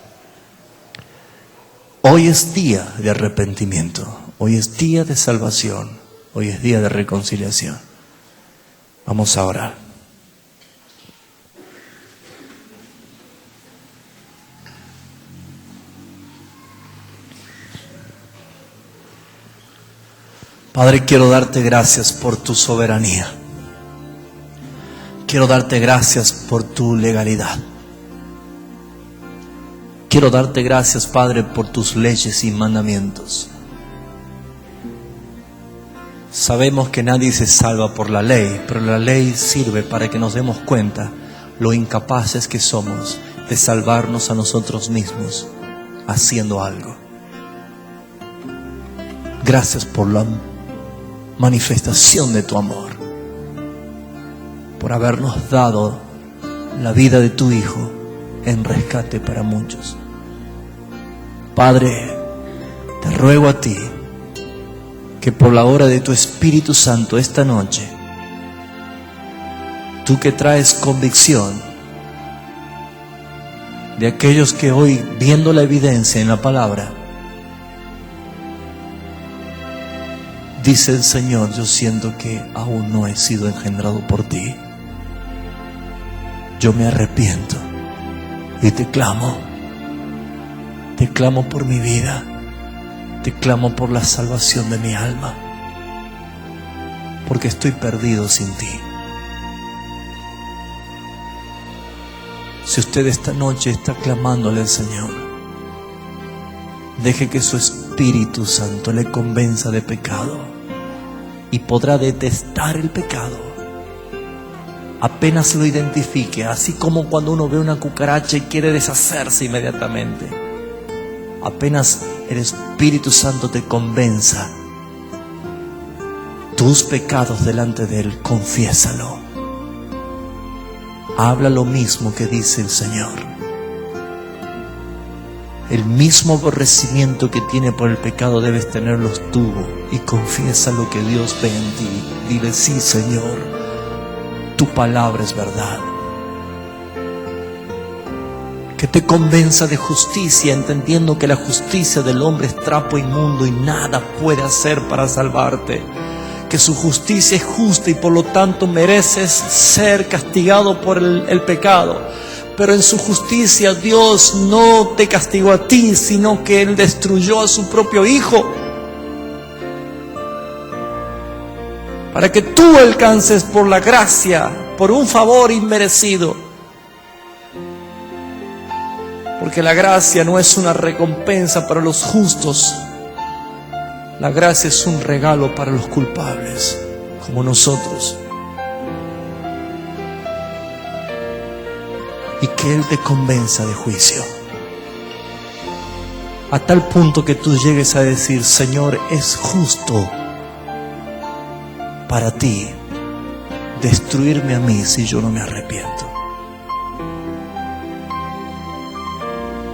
Hoy es día de arrepentimiento, hoy es día de salvación, hoy es día de reconciliación. Vamos a orar. Padre, quiero darte gracias por tu soberanía. Quiero darte gracias por tu legalidad. Quiero darte gracias, Padre, por tus leyes y mandamientos. Sabemos que nadie se salva por la ley, pero la ley sirve para que nos demos cuenta lo incapaces que somos de salvarnos a nosotros mismos haciendo algo. Gracias por la manifestación de tu amor, por habernos dado la vida de tu Hijo en rescate para muchos. Padre, te ruego a ti que por la obra de tu Espíritu Santo esta noche, tú que traes convicción de aquellos que hoy, viendo la evidencia en la palabra, dicen: Señor, yo siento que aún no he sido engendrado por ti. Yo me arrepiento y te clamo por mi vida, te clamo por la salvación de mi alma, porque estoy perdido sin ti. Si usted esta noche está clamándole al Señor, deje que su Espíritu Santo le convenza de pecado y podrá detestar el pecado apenas lo identifique, así como cuando uno ve una cucaracha y quiere deshacerse inmediatamente. Apenas el Espíritu Santo te convenza tus pecados delante de Él, confiésalo. Habla lo mismo que dice el Señor. El mismo aborrecimiento que tiene por el pecado debes tenerlos tú, y confiesa lo que Dios ve en ti. Dile: sí, Señor, tu palabra es verdad. Que te convenza de justicia, entendiendo que la justicia del hombre es trapo inmundo y nada puede hacer para salvarte. Que su justicia es justa y por lo tanto mereces ser castigado por el pecado. Pero en su justicia Dios no te castigó a ti, sino que Él destruyó a su propio Hijo, para que tú alcances por la gracia, por un favor inmerecido. Porque la gracia no es una recompensa para los justos. La gracia es un regalo para los culpables, como nosotros. Y que Él te convenza de juicio, a tal punto que tú llegues a decir: Señor, es justo para ti destruirme a mí si yo no me arrepiento.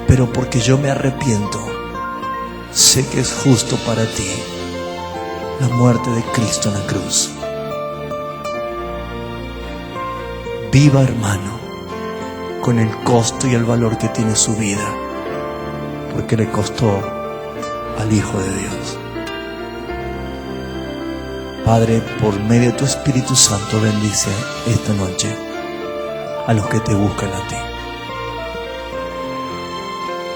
Pero porque yo me arrepiento, sé que es justo para ti la muerte de Cristo en la cruz. Viva, hermano, con el costo y el valor que tiene su vida, porque le costó al Hijo de Dios. Padre, por medio de tu Espíritu Santo, bendice esta noche a los que te buscan a ti.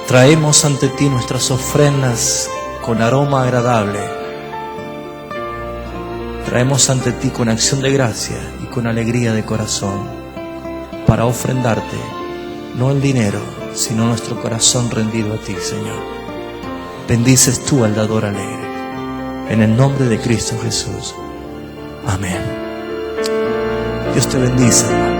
Traemos ante ti nuestras ofrendas con aroma agradable. Traemos ante ti con acción de gracia y con alegría de corazón, para ofrendarte no el dinero, sino nuestro corazón rendido a ti, Señor. Bendices tú al dador alegre. En el nombre de Cristo Jesús. Amén. Dios te bendice, hermano.